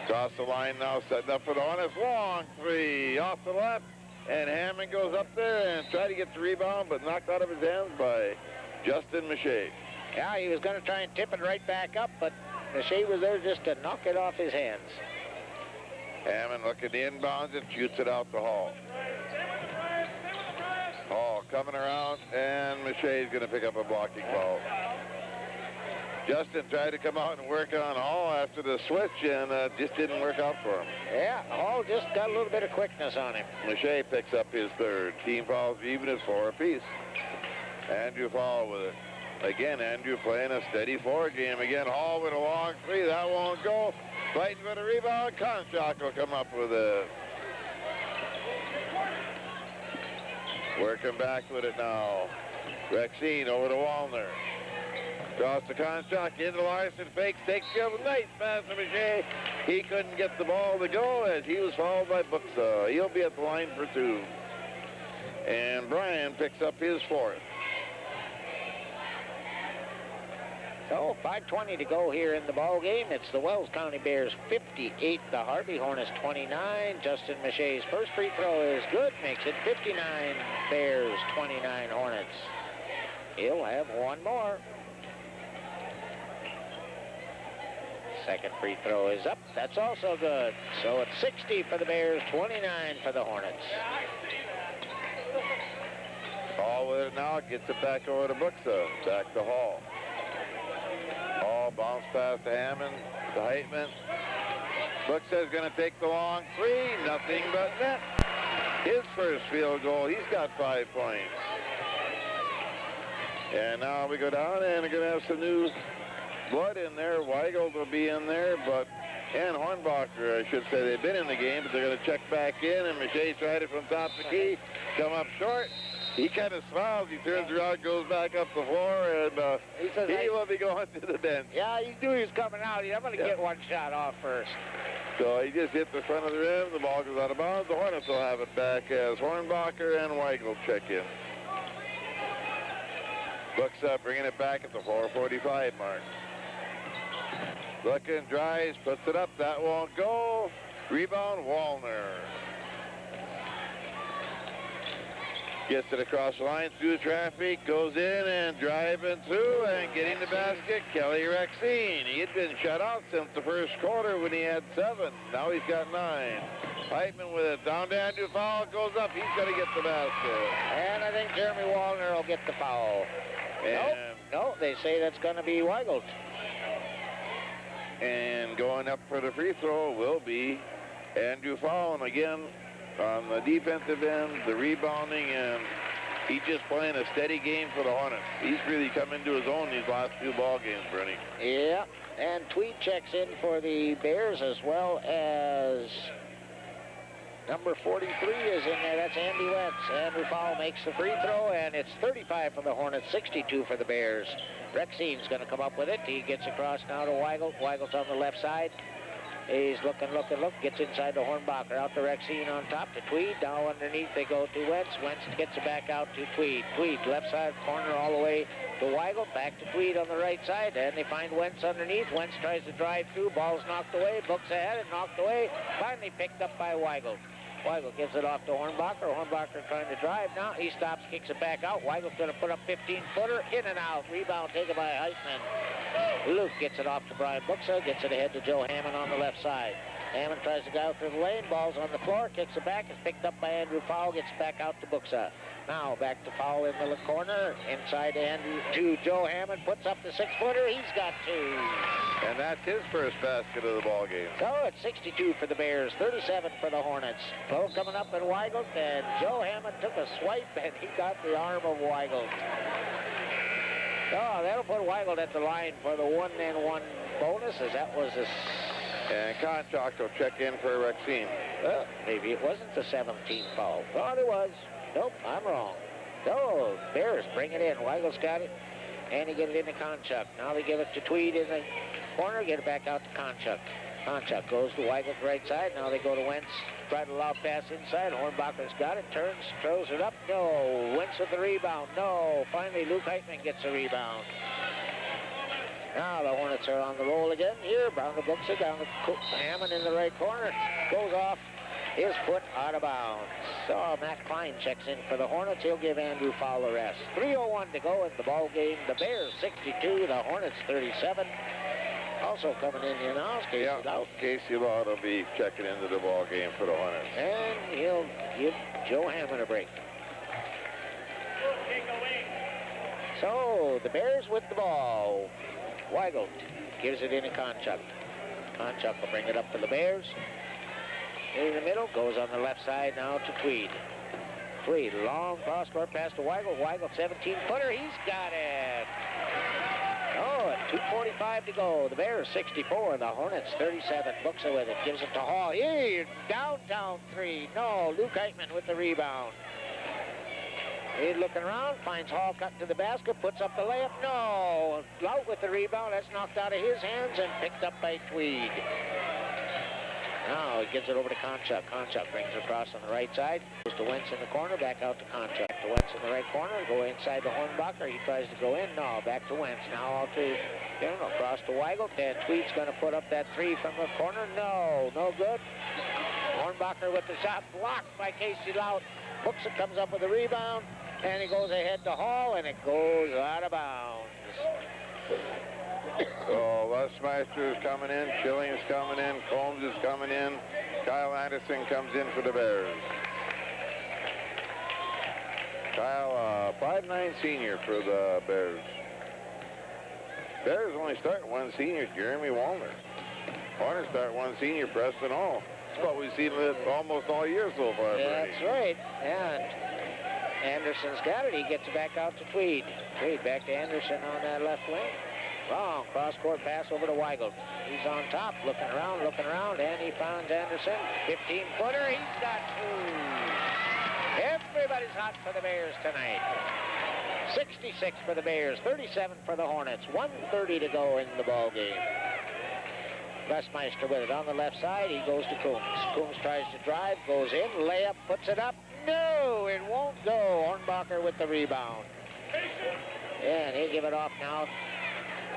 Across the line now, setting up for the Hornets. Long 3, off the left, and Hammond goes up there and tried to get the rebound, but knocked out of his hands by Justin Maché. Yeah, he was going to try and tip it right back up, but Maché was there just to knock it off his hands. Hammond looking to inbounds and shoots it out to Hall. Hall coming around, and Maché's going to pick up a blocking foul. Justin tried to come out and work on Hall after the switch, and just didn't work out for him. Yeah, Hall just got a little bit of quickness on him. Maché picks up his 3rd. Team fouls even at 4 apiece. Andrew Hall with it. Again, Andrew playing a steady 4 game. Again, Hall with a long 3. That won't go. Fighting for the rebound. Conchak will come up with it. Working back with it now. Rexine over to Wallner. Across to Conchak, into Larson, fakes, takes care of a nice pass to Maché. He couldn't get the ball to go as he was fouled by Buxa. He'll be at the line for 2. And Bryan picks up his 4th. So, 5:20 to go here in the ball game. It's the Wells County Bears 58, the Harvey Hornets 29. Justin Maché's first free throw is good, makes it 59 Bears, 29 Hornets. He'll have one more. Second free throw is up. That's also good. So it's 60 for the Bears, 29 for the Hornets. Hall with it now, gets it back over to Buxa. Back to Hall. Hall bounce pass to Hammond, to Heitman. Buxa's going to take the long 3, nothing but net. His first field goal, he's got 5 points. And now we go down and we're going to have some new blood in there. Weigel will be in there, and Hornbacher, I should say. They've been in the game, but they're going to check back in, and Maché tried it from top of the key, come up short. He kind of smiles. He turns around, goes back up the floor, and he will be going to the bench. Yeah, he knew he was coming out. I'm going to get one shot off first. So he just hit the front of the rim. The ball goes out of bounds. The Hornets will have it back as Hornbacher and Weigel check in. Looks up, bringing it back at the 4:45 mark. Looking, drives, puts it up. That won't go. Rebound, Wallner. Gets it across the line through traffic, goes in and driving through and getting the basket, Kelly Rexine. He had been shut out since the first quarter when he had 7. Now he's got 9. Heitman with it, down to Andrew Fowl, goes up, he's going to get the basket. And I think Jeremy Wallner will get the foul. No, they say that's going to be Weigel. And going up for the free throw will be Andrew Fowl. And again, on the defensive end, the rebounding, and he's just playing a steady game for the Hornets. He's really come into his own these last 2 ball games, Bernie. Yeah, and Tweed checks in for the Bears as well as number 43 is in there. That's Andy Wentz. Andrew Fowl makes the free throw, and it's 35 for the Hornets, 62 for the Bears. Rexine's going to come up with it. He gets across now to Weigel. Weigel's on the left side. He's looking, gets inside to Hornbacher, out to Rexine on top to Tweed. Now underneath they go to Wentz. Wentz gets it back out to Tweed. Tweed, left side corner all the way to Weigel. Back to Tweed on the right side, and they find Wentz underneath. Wentz tries to drive through. Ball's knocked away. Books ahead and knocked away. Finally picked up by Weigel. Weigel gives it off to Hornbacher. Hornbacher trying to drive now. He stops, kicks it back out. Weigel's going to put up 15-footer. In and out. Rebound taken by Heitman. Luke gets it off to Brian Buxa. Gets it ahead to Joe Hammond on the left side. Hammond tries to go out through the lane. Ball's on the floor. Kicks it back. It's picked up by Andrew Fowl. Gets back out to Buxa. Now back to Fowl in the corner. Inside to Joe Hammond. Puts up the 6-footer. He's got 2. And that's his first basket of the ball game. So it's 62 for the Bears, 37 for the Hornets. Ball coming up in Weigel, and Joe Hammond took a swipe, and he got the arm of Weigel. Oh, that'll put Weigel at the line for the 1-and-1 bonus, as that was a... And Conchak will check in for Rexine. Well, maybe it wasn't the 17th foul. Thought it was. Nope, I'm wrong. No, Bears bring it in. Weigel's got it. And he gets it into Conchak. Now they give it to Tweed in the corner, get it back out to Konchuk. Konchuk goes to Weigel's right side. Now they go to Wentz. Try to lob pass inside. Hornbacher's got it. Turns, throws it up. No. Wentz with the rebound. No. Finally, Luke Heitman gets the rebound. Now the Hornets are on the roll again here. Brown the books it down to Hammond in the right corner. Goes off his foot out of bounds. So Matt Klein checks in for the Hornets. He'll give Andrew Fowler rest. 3:01 to go in the ball game. The Bears 62, the Hornets 37. Also coming in here now is Casey Lout. Casey Lout will be checking into the ball game for the Hornets. And he'll give Joe Hammond a break. So the Bears with the ball. Weigel gives it in to Konchuk. Konchuk will bring it up to the Bears. In the middle, goes on the left side now to Tweed. Tweed, long cross-court pass to Weigel. Weigel, 17-footer, he's got it. Oh, at 2:45 to go. The Bears 64, the Hornets 37. Buxa with it, gives it to Hall. Here, downtown three. No, Luke Heitman with the rebound. He's looking around, finds Hall cut to the basket, puts up the layup. No, Lout with the rebound. That's knocked out of his hands and picked up by Tweed. Now he gives it over to Konchuk. Konchuk brings it across on the right side. Goes to Wentz in the corner, back out to Konchuk. To Wentz in the right corner, go inside the Hornbacher. He tries to go in. No, back to Wentz. Now out to, across to Weigel. And Tweed's going to put up that three from the corner. No, no good. Hornbacher with the shot blocked by Casey Lout. Buxa comes up with a rebound, and he goes ahead to Hall, and it goes out of bounds. So Lesmeister is coming in, Schilling is coming in, Combs is coming in, Kyle Anderson comes in for the Bears. Kyle, 5'9" senior for the Bears. Bears only start one senior, Jeremy Wallner. Hornets start one senior, Preston Hall. That's what we've seen almost all year so far. Yeah, that's right. And Anderson's got it. He gets it back out to Tweed. Tweed back to Anderson on that left wing. Wrong. Cross-court pass over to Weigel. He's on top, looking around, and he finds Anderson. 15-footer. He's got two. Everybody's hot for the Bears tonight. 66 for the Bears, 37 for the Hornets. 1:30 to go in the ball game. Lesmeister with it on the left side. He goes to Coombs. Coombs tries to drive, goes in, layup, puts it up. No, it won't go. Hornbacher with the rebound. And he'll give it off now.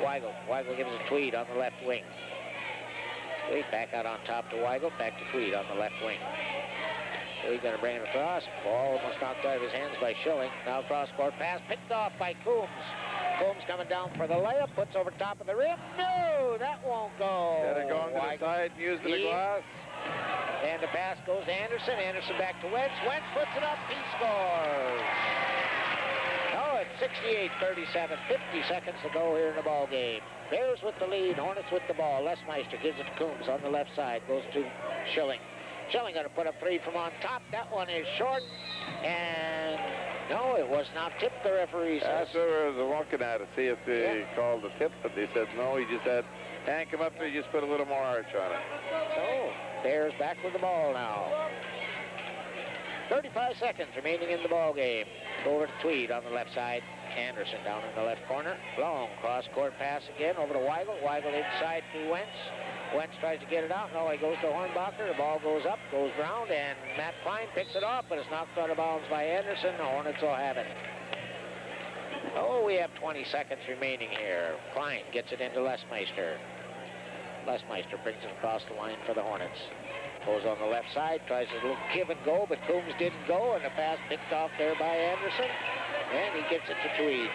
Weigel. Weigel gives it to Tweed on the left wing. Tweed back out on top to Weigel, back to Tweed on the left wing. Tweed going to bring it across. Ball almost knocked out of his hands by Schilling. Now cross-court pass picked off by Coombs. Coombs coming down for the layup, puts over top of the rim. No, that won't go. Got it going to the side, using the glass. And the pass goes to Anderson. Anderson back to Wentz. Wentz puts it up. He scores. Oh, it's 68-37. 50 seconds to go here in the ball game. Bears with the lead. Hornets with the ball. Lesmeister gives it to Coombs on the left side. Goes to Schilling. Schilling going to put up three from on top. That one is short. And no, it was not tipped, the referee says. That's what I was looking at to see if they called the tip, but they said no, he just had Hank come up there, he just put a little more arch on it. So, Bears back with the ball now. 35 seconds remaining in the ball game. Over to Tweed on the left side. Anderson down in the left corner. Long cross-court pass again over to Weigel. Weigel inside to Wentz. Wentz tries to get it out. No, he goes to Hornbacher. The ball goes up, goes round, and Matt Klein picks it off, but it's knocked out of bounds by Anderson. The Hornets will have it. Oh, we have 20 seconds remaining here. Klein gets it into Lesmeister. Lesmeister brings it across the line for the Hornets. Goes on the left side, tries a little give and go, but Coombs didn't go, and the pass picked off there by Anderson. And he gets it to Tweed.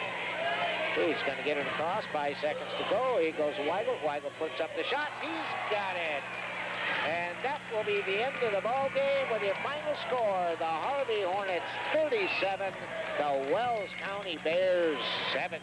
Tweed's going to get it across. 5 seconds to go. He goes to Weigel. Weigel puts up the shot. He's got it. And that will be the end of the ball game with your final score. The Harvey Hornets 37, the Wells County Bears 70.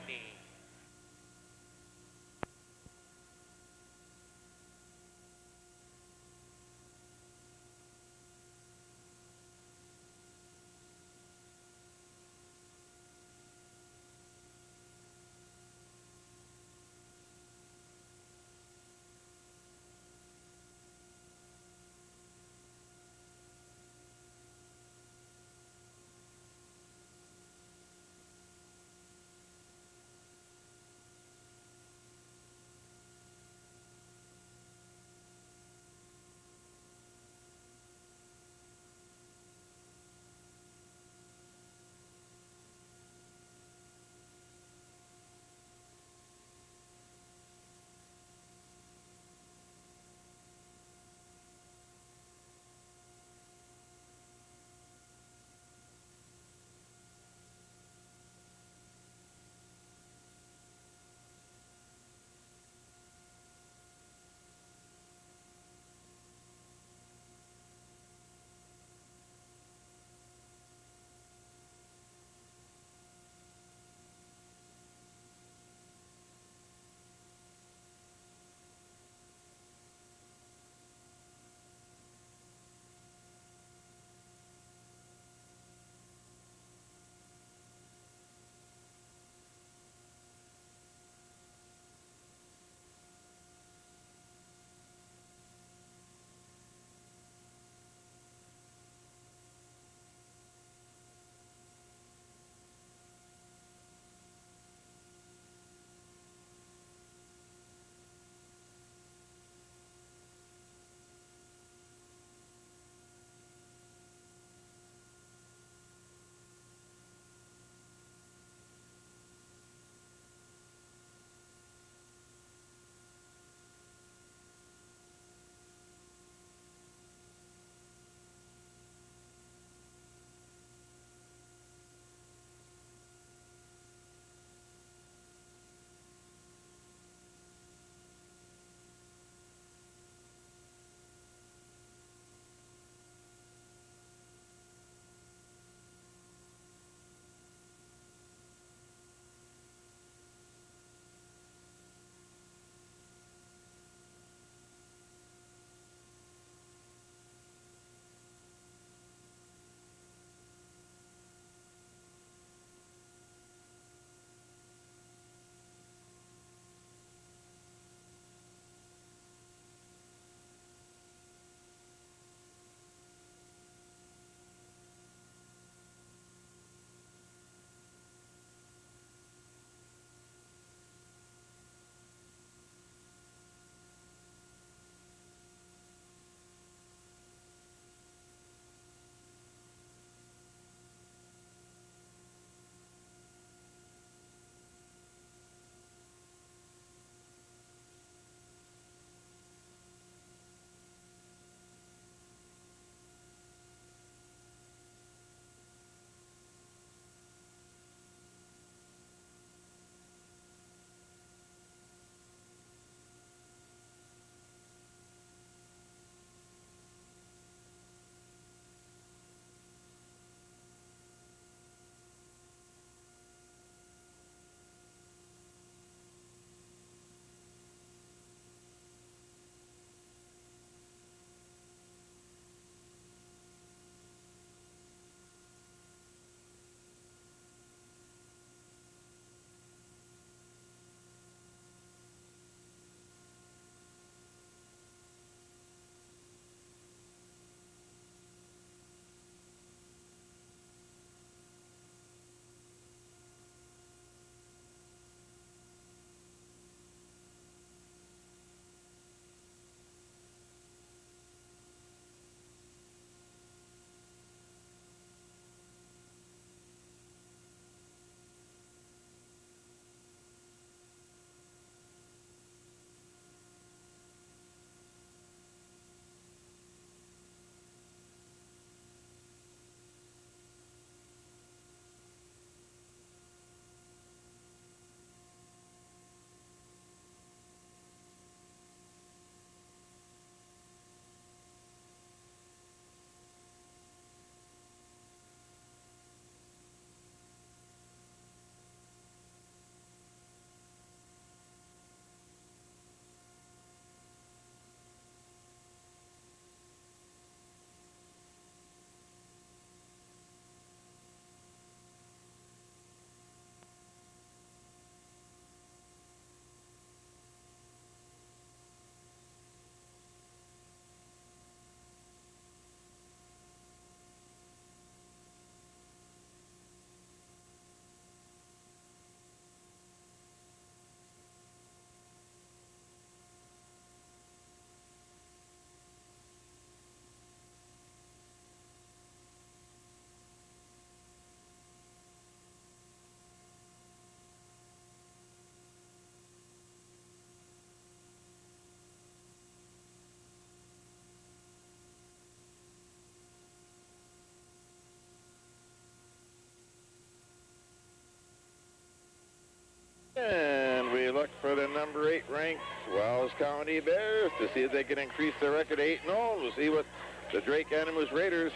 Wells County Bears to see if they can increase their record 8-0. We'll see what the Drake Animus Raiders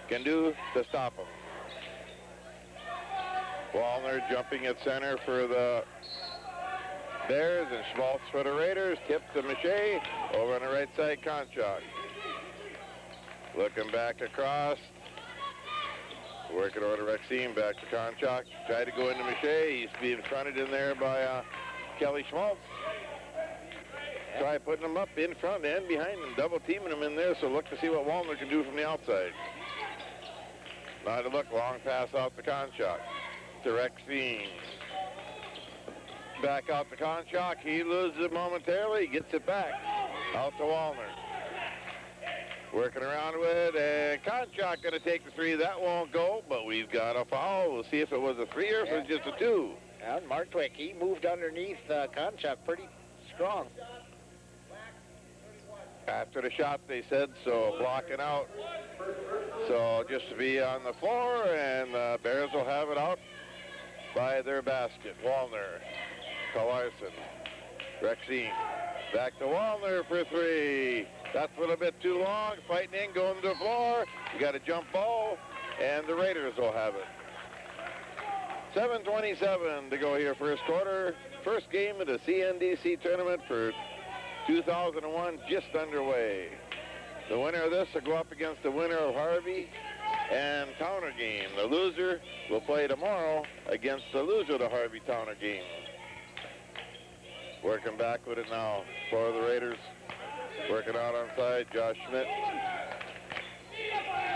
can do to stop them. Wallner jumping at center for the Bears, and Schmaltz for the Raiders. Tip to Mache. Over on the right side, Konchak. Looking back across. Working over to Rexine, back to Konchak. Tried to go into Mache. He's being fronted in there by Kelly Schmaltz. Try putting him up in front and behind him, double teaming him in there, so look to see what Wallner can do from the outside. Now to look, long pass out to Konchak. To Rexine. Back out to Konchak. He loses it momentarily, gets it back. Out to Wallner. Working around with it, and Konchak going to take the 3. That won't go, but we've got a foul. We'll see if it was a 3 or if it was just a 2. And Martwick, he moved underneath Konchak pretty strong. After the shot, they said, so blocking out. So just to be on the floor, and the Bears will have it out by their basket. Wallner to Larson. Rexine. Back to Wallner for 3. That's a little bit too long. Fighting in, going to the floor. You got a jump ball, and the Raiders will have it. 7:27 to go here, first quarter. First game of the CNDC tournament for 2001 just underway. The winner of this will go up against the winner of Harvey and Towner game. The loser will play tomorrow against the loser of the Harvey Towner game. Working back with it now for the Raiders. Working out on side, Josh Schmidt.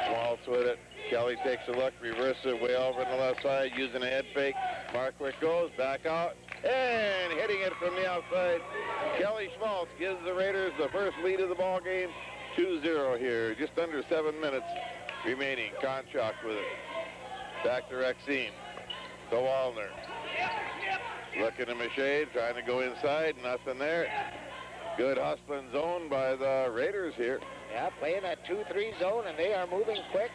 Schmaltz with it. Kelly takes a look, reverses it way over on the left side, using a head fake. Markwick goes back out, and hitting it from the outside. Kelly Schmaltz gives the Raiders the first lead of the ball game, 2-0 here. Just under 7 minutes remaining. Konchak with it. Back to Rexine. To Wallner. Looking at Mache, trying to go inside, nothing there. Good hustling zone by the Raiders here. Yeah, playing that 2-3 zone, and they are moving quick.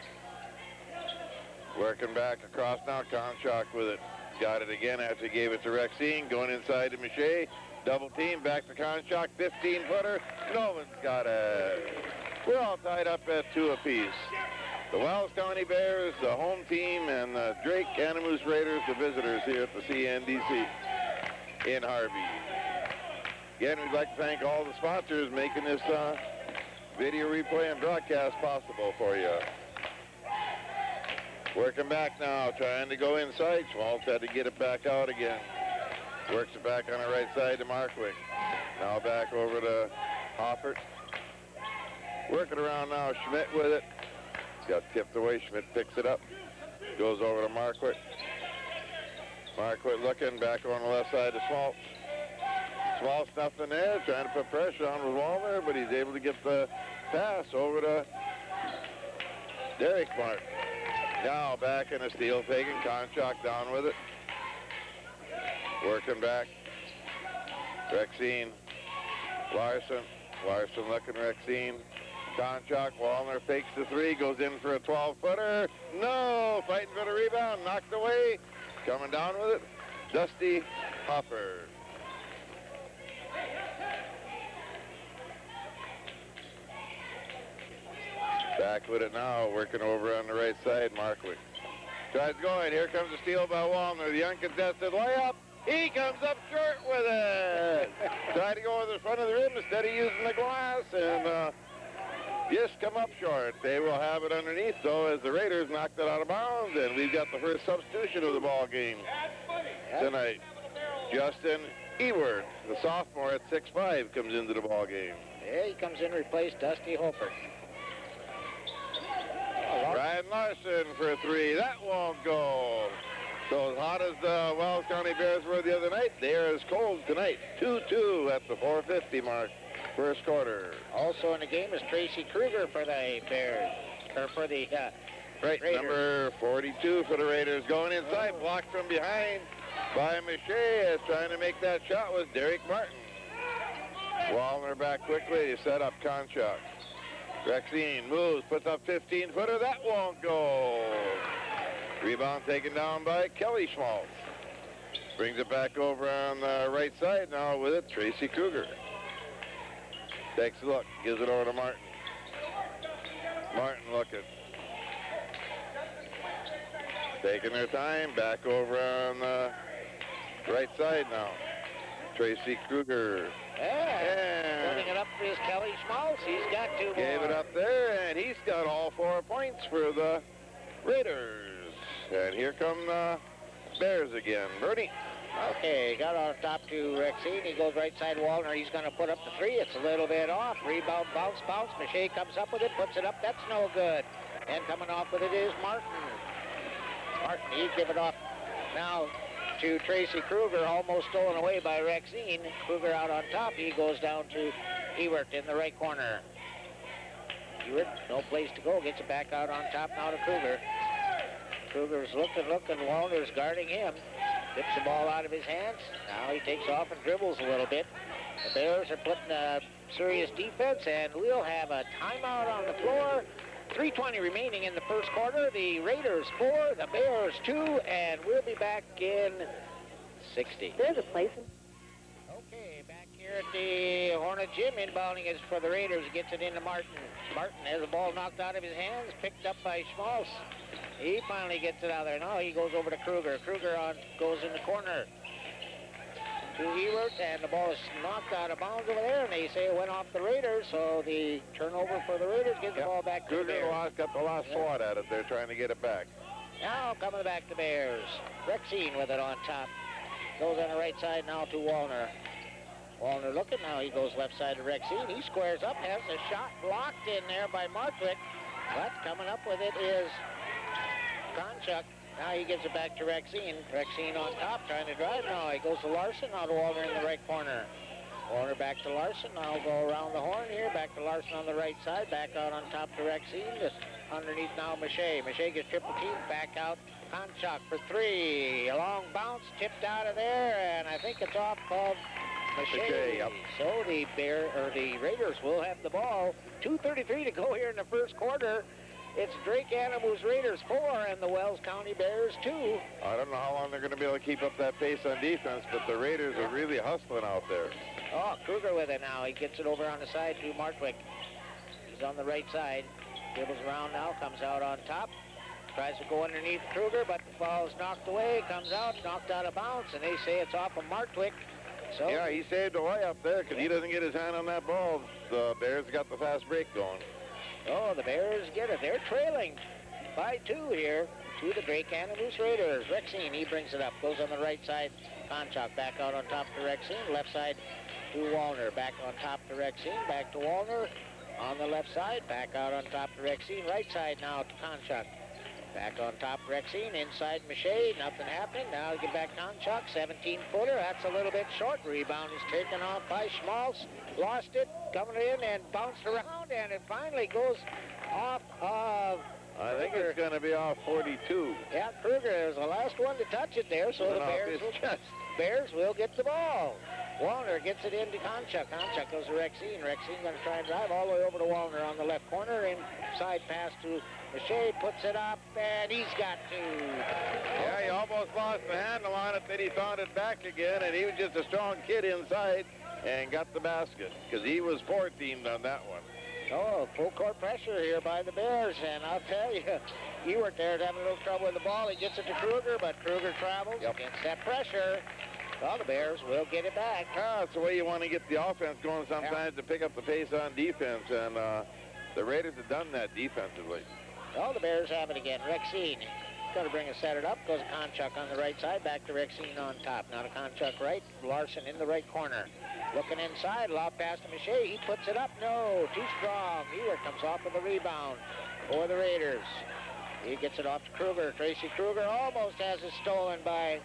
Working back across now, Konchak with it. Got it again after he gave it to Rexine. Going inside to Mache. Double team, back to Konchak, 15-footer. Nolan's got it. We're all tied up at 2 apiece. The Wells County Bears, the home team, and the Drake Animus Raiders, the visitors here at the CNDC in Harvey. Again, we'd like to thank all the sponsors making this video replay and broadcast possible for you. Working back now, trying to go inside. Schmaltz had to get it back out again. Works it back on the right side to Markwick. Now back over to Hoffert. Working around now, Schmidt with it. Got tipped away. Schmidt picks it up. Goes over to Markwick. Markwick looking back on the left side to Schmaltz. Schmaltz nothing there. Trying to put pressure on with Wallner, but he's able to get the pass over to Derek Martin. Now back in a steal taking. Konchak down with it. Working back. Rexine. Larson. Larson looking Rexine. Konchak. Wallner fakes the 3. Goes in for a 12-footer. No! Fighting for the rebound. Knocked away. Coming down with it. Dusty Hopper. Back with it now, working over on the right side, Markwick. Tries going, here comes a steal by Wallner, the uncontested layup. He comes up short with it. Tried to go over the front of the rim instead of using the glass, and just come up short. They will have it underneath, though, as the Raiders knocked it out of bounds, and we've got the first substitution of the ball game tonight. Justin Ewert, the sophomore at 6'5", comes into the ball game. Yeah, he comes in to replace Dusty Hofer. Ryan Larson for a 3. That won't go. So as hot as the Wells County Bears were the other night, they are as cold tonight. 2-2 at the 4:50 mark, first quarter. Also in the game is Tracy Kruger for the Bears, or for the right, Raiders. Number 42 for the Raiders. Going inside, blocked from behind by Mache. Trying to make that shot was Derek Martin. Wallner back quickly to set up Konchak. Rexine moves, puts up 15-footer. That won't go. Rebound taken down by Kelly Schmaltz. Brings it back over on the right side now with it, Tracy Kruger. Takes a look, gives it over to Martin. Martin looking. Taking their time, back over on the right side now. Tracy Kruger. Yeah. Putting it up for his Kelly Schmaltz. He's got 2 more. Gave it up there, and he's got all 4 points for the Raiders. And here come the Bears again. Bernie. Okay, got on top to Rexine. He goes right side Wallner. He's going to put up the 3. It's a little bit off. Rebound, bounce. Mache comes up with it, puts it up. That's no good. And coming off with it is Martin. He give it off now to Tracy Kruger, almost stolen away by Rexine. Kruger out on top. He goes down to Ewert in the right corner. Ewert, no place to go. Gets it back out on top now to Kruger. Kruger's looking. Wallner's guarding him. Tips the ball out of his hands. Now he takes off and dribbles a little bit. The Bears are putting a serious defense, and we'll have a timeout on the floor. 3:20 remaining in the first quarter. The Raiders 4, the Bears 2, and we'll be back in 60. There's a place. Okay, back here at the Hornet Gym. Inbounding is for the Raiders. Gets it into Martin. Martin has the ball knocked out of his hands, picked up by Schmaltz. He finally gets it out there. Now he goes over to Kruger. Kruger goes in the corner to Ewert, and the ball is knocked out of bounds over there, and they say it went off the Raiders, so the turnover for the Raiders gives the ball back to the Bears. Kruger got the last swat at it. They're trying to get it back. Now coming back to Bears. Rexine with it on top. Goes on the right side now to Wallner. Wallner looking now. He goes left side to Rexine. He squares up, has a shot blocked in there by Martwick. But coming up with it is Konchuk. Now he gives it back to Rexine. Rexine on top, trying to drive. Now he goes to Larson. Now to Wallner in the right corner. Wallner back to Larson. Now go around the horn here. Back to Larson on the right side. Back out on top to Rexine. Just underneath now Mache. Mache gets triple team. Back out Konchuk for 3. A long bounce, tipped out of there, and I think it's off of Mache. Yep. So the Raiders will have the ball. 2:33 to go here in the first quarter. It's Drake Animals Raiders 4 and the Wells County Bears 2. I don't know how long they're going to be able to keep up that pace on defense, but the Raiders are really hustling out there. Oh, Kruger with it now. He gets it over on the side to Martwick. He's on the right side. Dribbles around now, comes out on top. Tries to go underneath Kruger, but the ball is knocked away. Comes out, knocked out of bounds, and they say it's off of Martwick. So yeah, he saved a way up there because he doesn't get his hand on that ball. The Bears got the fast break going. Oh, the Bears get it. They're trailing by 2 here to the Drake Animals Raiders. Rexine, he brings it up. Goes on the right side. Konchuk back out on top to Rexine. Left side to Wallner. Back on top to Rexine. Back to Wallner. On the left side. Back out on top to Rexine. Right side now to Konchuk. Back on top Rexine. Inside Mache. Nothing happening. Now get back Konchuk. 17-footer. That's a little bit short. Rebound is taken off by Schmaltz. Lost it. Coming in and bounced around, and it finally goes off of I think it's going to be off 42. Yeah, Kruger is the last one to touch it there, so the Bears will get the ball. Wallner gets it into Konchuk. Konchuk goes to Rexine. Rexine going to try and drive all the way over to Wallner on the left corner. Inside pass to Mache, puts it up, and he's got 2. Yeah, he almost lost the handle on it, then he found it back again, and he was just a strong kid inside and got the basket because he was 4-teamed on that one. Oh, full court pressure here by the Bears, and I'll tell you, Ewert there is having a little trouble with the ball. He gets it to Kruger, but Kruger travels against that pressure. Well, the Bears will get it back. That's the way you want to get the offense going sometimes, to pick up the pace on defense, and the Raiders have done that defensively. Well, the Bears have it again. Rexine going to bring it, set it up. Goes to Konchuk on the right side. Back to Rexine on top. Now to Konchuk right. Larson in the right corner. Looking inside. Lob pass to Mache. He puts it up. No. Too strong. Ewert comes off with the rebound for the Raiders. He gets it off to Kruger. Tracy Kruger almost has it stolen by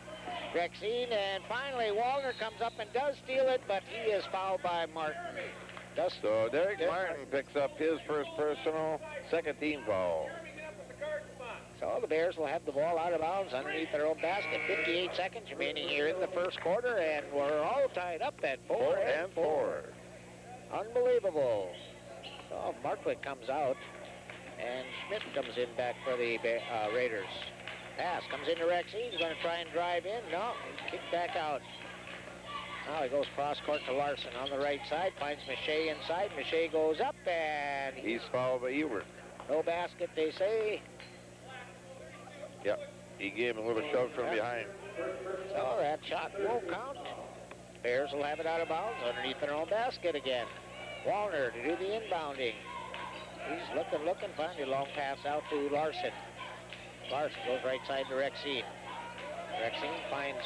Rexine. And finally, Wallner comes up and does steal it, but he is fouled by Martin. So Derek Martin picks up his first personal, second-team foul. So the Bears will have the ball out of bounds underneath their own basket. 58 seconds remaining here in the first quarter, and we're all tied up at 4-4. Unbelievable. So Martwick comes out, and Schmidt comes in back for the Raiders. Pass comes into Rexy. He's going to try and drive in. No, kick back out. Now he goes cross court to Larson on the right side. Finds Miche inside. Miche goes up and He's fouled by Ewert. no basket, they say. Yep. He gave him a little shove from behind. So that shot won't count. Bears will have it out of bounds underneath their own basket again. Wallner to do the inbounding. He's looking, finally a long pass out to Larson. Larson goes right side to Rexine. Rexine finds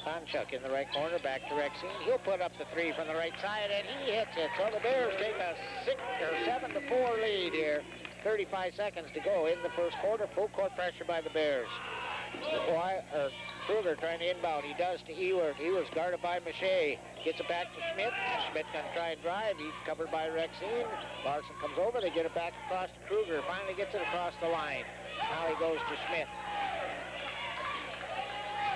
Konchuk in the right corner, back to Rexine. He'll put up the three from the right side, and he hits it. So the Bears take a 7-4 lead here. 35 seconds to go in the first quarter. Full court pressure by the Bears. Kruger trying to inbound. He does to Ewert. Ewert's guarded by Miche. Gets it back to Schmidt. Schmidt going to try and drive. He's covered by Rexine. Larson comes over. They get it back across to Kruger. Finally gets it across the line. Now he goes to Schmidt.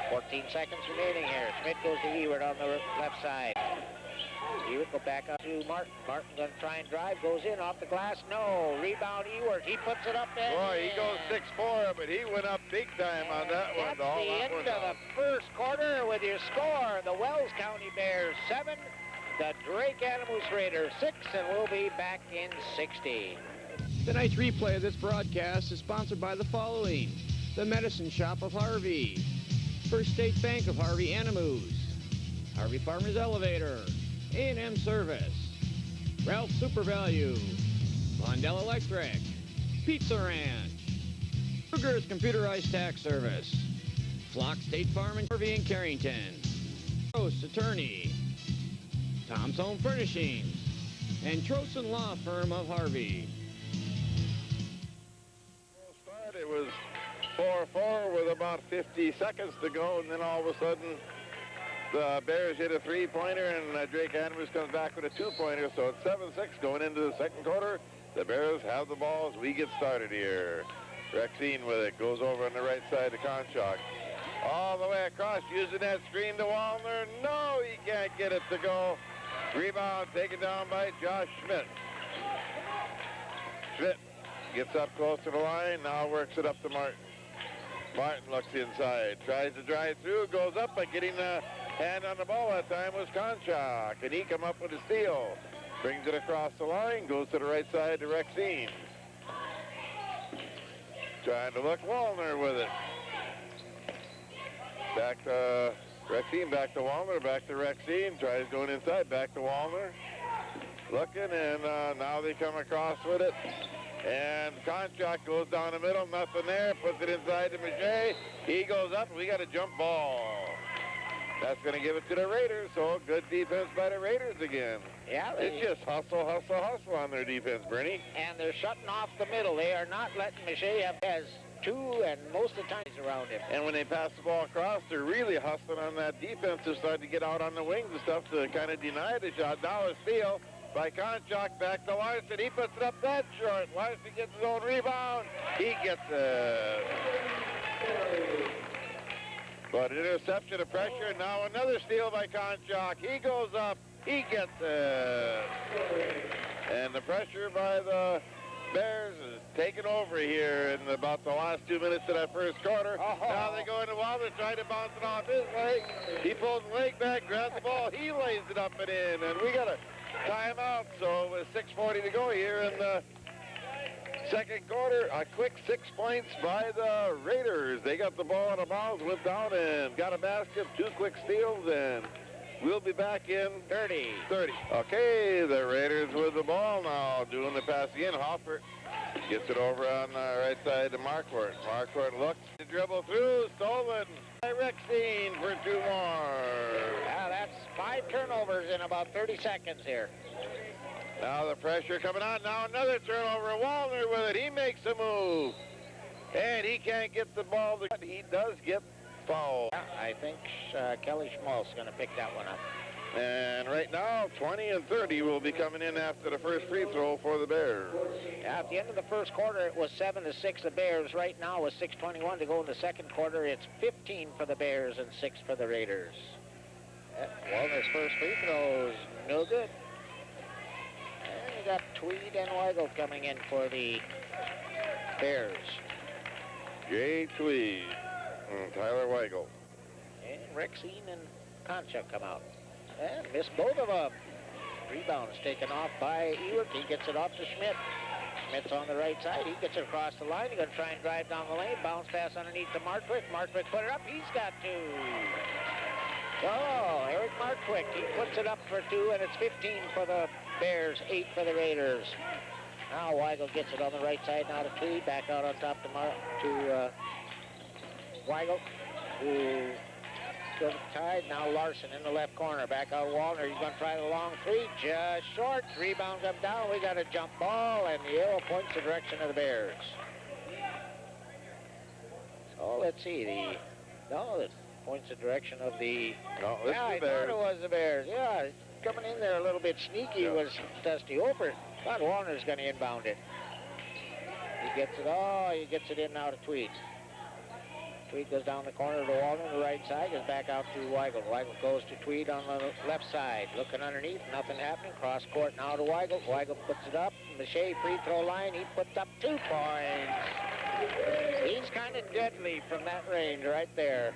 14 seconds remaining here. Schmidt goes to Ewert on the left side. Ewert go back up to Martin. Martin going to try and drive. Goes in off the glass. No. Rebound Ewert. He puts it up there. Boy, he goes 6'4", but he went up big time on that one. That's the end of the first quarter with your score. The Wells County Bears 7, the Drake Animals Raiders 6, and we'll be back in 60. Tonight's replay of this broadcast is sponsored by the following: the Medicine Shop of Harvey, First State Bank of Harvey Animus, Harvey Farmers Elevator, A&M Service, Ralph Super Value, Mondell Electric, Pizza Ranch, Kruger's Computerized Tax Service, Flock State Farm in Harvey and Carrington, Gross Attorney, Tom's Home Furnishings, and Troson Law Firm of Harvey. It was 4-4 with about 50 seconds to go, and then all of a sudden the Bears hit a three-pointer, and Drake Andrews comes back with a two-pointer, so it's 7-6 going into the second quarter. The Bears have the ball as we get started here. Rexine with it, goes over on the right side to Konchak. All the way across, using that screen to Wallner. No, he can't get it to go. Rebound taken down by Josh Schmidt. Schmidt gets up close to the line, now works it up to Martin. Martin looks inside, tries to drive through, goes up, but getting the hand on the ball that time was Konchak, and he come up with a steal. Brings it across the line, goes to the right side to Rexine. Trying to look, Wallner with it. Back to Rexine, back to Wallner, back to Rexine, tries going inside, back to Wallner. Looking, and now they come across with it. And Konchak goes down the middle, nothing there, puts it inside to Miche. He goes up, and we got a jump ball. That's going to give it to the Raiders, so good defense by the Raiders again. Yeah, it's just hustle, hustle, hustle on their defense, Bernie. And they're shutting off the middle. They are not letting Miche have has two, and most of the time he's around him. And when they pass the ball across, they're really hustling on that defense. They're starting to get out on the wings and stuff to kind of deny the shot. Now a steal by Konchak, back to Larson. He puts it up that short. Larson gets his own rebound. He gets it. But an interception of pressure. Now another steal by Konchak. He goes up. He gets it. And the pressure by the Bears is taking over here in about the last 2 minutes of that first quarter. Now they go into Wilder, trying to bounce it off his leg. He pulls the leg back, grabs the ball. He lays it up and in. And we got a timeout. So with 6:40 to go here in the second quarter, a quick 6 points by the Raiders. They got the ball out of bounds, went down and got a basket, 2 quick steals, and we'll be back in 30. Okay, the Raiders with the ball now, doing the pass again. Hoffer gets it over on the right side to Marquardt. Marquardt looks to dribble through, stolen by Rexine for 2 more. Yeah, that's 5 turnovers in about 30 seconds here. Now the pressure coming on. Now another turnover. Wallner with it. He makes a move. And he can't get the ball. He does get fouled. Yeah, I think Kelly Schmaltz going to pick that one up. And right now, 20 and 30 will be coming in after the first free throw for the Bears. Yeah, at the end of the first quarter, it was 7-6 the Bears. Right now, with 6:21 to go in the second quarter, it's 15 for the Bears and 6 for the Raiders. Wallner's first free throw is no good. And you got Tweed and Weigel coming in for the Bears. Jay Tweed and Tyler Weigel. And Rexine and Concha come out. And missed both of them. Rebound is taken off by Ewert. He gets it off to Schmidt. Schmidt's on the right side. He gets it across the line. He's going to try and drive down the lane. Bounce pass underneath to Markwick. Markwick put it up. He's got two. Oh, Eric Markwick. He puts it up for two, and it's 15 for the Bears, 8 for the Raiders. Now Weigel gets it on the right side. Now to Tweed. Back out on top to Weigel, who to the tide. Now Larson in the left corner. Back out Wallner. He's going to try the long three. Just short. Rebound comes down. We got a jump ball, and the arrow points the direction of the Bears. So let's see. It points the direction of the... No, this yeah, is the I Bears. thought it was the Bears. Yeah, coming in there a little bit sneaky was Dusty Hooper. Thought Wallner's going to inbound it. He gets it. Oh, he gets it in now to Tweed. Tweed goes down the corner to Wallner on the right side, goes back out to Weigel. Weigel goes to Tweed on the left side. Looking underneath, nothing happening. Cross court now to Weigel. Weigel puts it up. Mache free throw line. He puts up 2 points. He's kind of deadly from that range right there.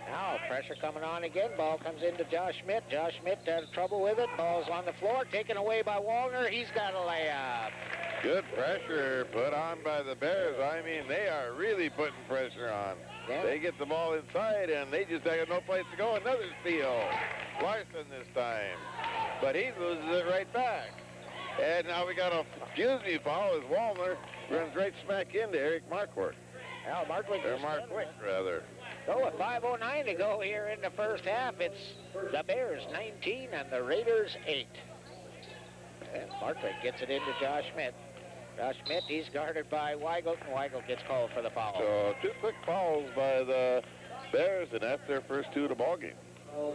Now pressure coming on again. Ball comes into Josh Schmidt. Josh Schmidt had trouble with it. Ball's on the floor, taken away by Wallner. He's got a layup. Good pressure put on by the Bears. I mean, they are really putting pressure on. Yeah. They get the ball inside, and they just have no place to go. Another steal. Larson this time. But he loses it right back. And now we got a foul as Wallner runs right smack into Eric Markwick. Well, Markwick Or Markwick, rather. So with 5:09 to go here in the first half, it's the Bears 19 and the Raiders 8. And Markwick gets it into Josh Schmidt. Josh Schmidt, he's guarded by Weigel, and Weigel gets called for the foul. So 2 quick fouls by the Bears, and that's their first 2 of the ballgame. Ball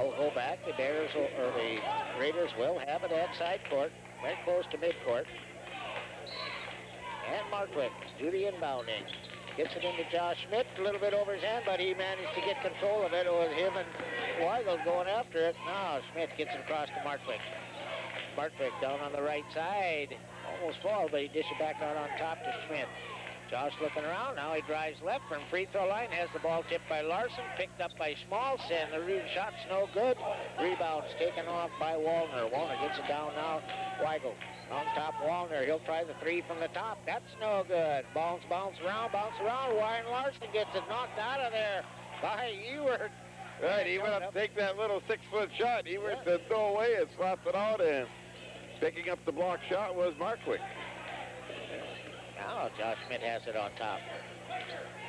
will go back. The Bears or the Raiders will have it at side court, right close to midcourt. And Markwick do the inbounding. Gets it into Josh Schmidt, a little bit over his hand, but he managed to get control of it. It was him and Weigel going after it. Now Schmidt gets it across to Markwick. Markwick down on the right side. Almost fall, but he dishes it back out on top to Schmidt. Josh looking around. Now he drives left from free throw line. Has the ball tipped by Larson. Picked up by Smallson. The shot's no good. Rebound's taken off by Wallner. Wallner gets it down now. Weigel on top. Wallner. He'll try the three from the top. That's no good. Bounce around. Warren Larson gets it knocked out of there by Ewert. Right, he went up to take that little 6-foot shot. Ewert said, "No way," and slapped it out, and picking up the block shot was Markwick. Now Josh Schmidt has it on top.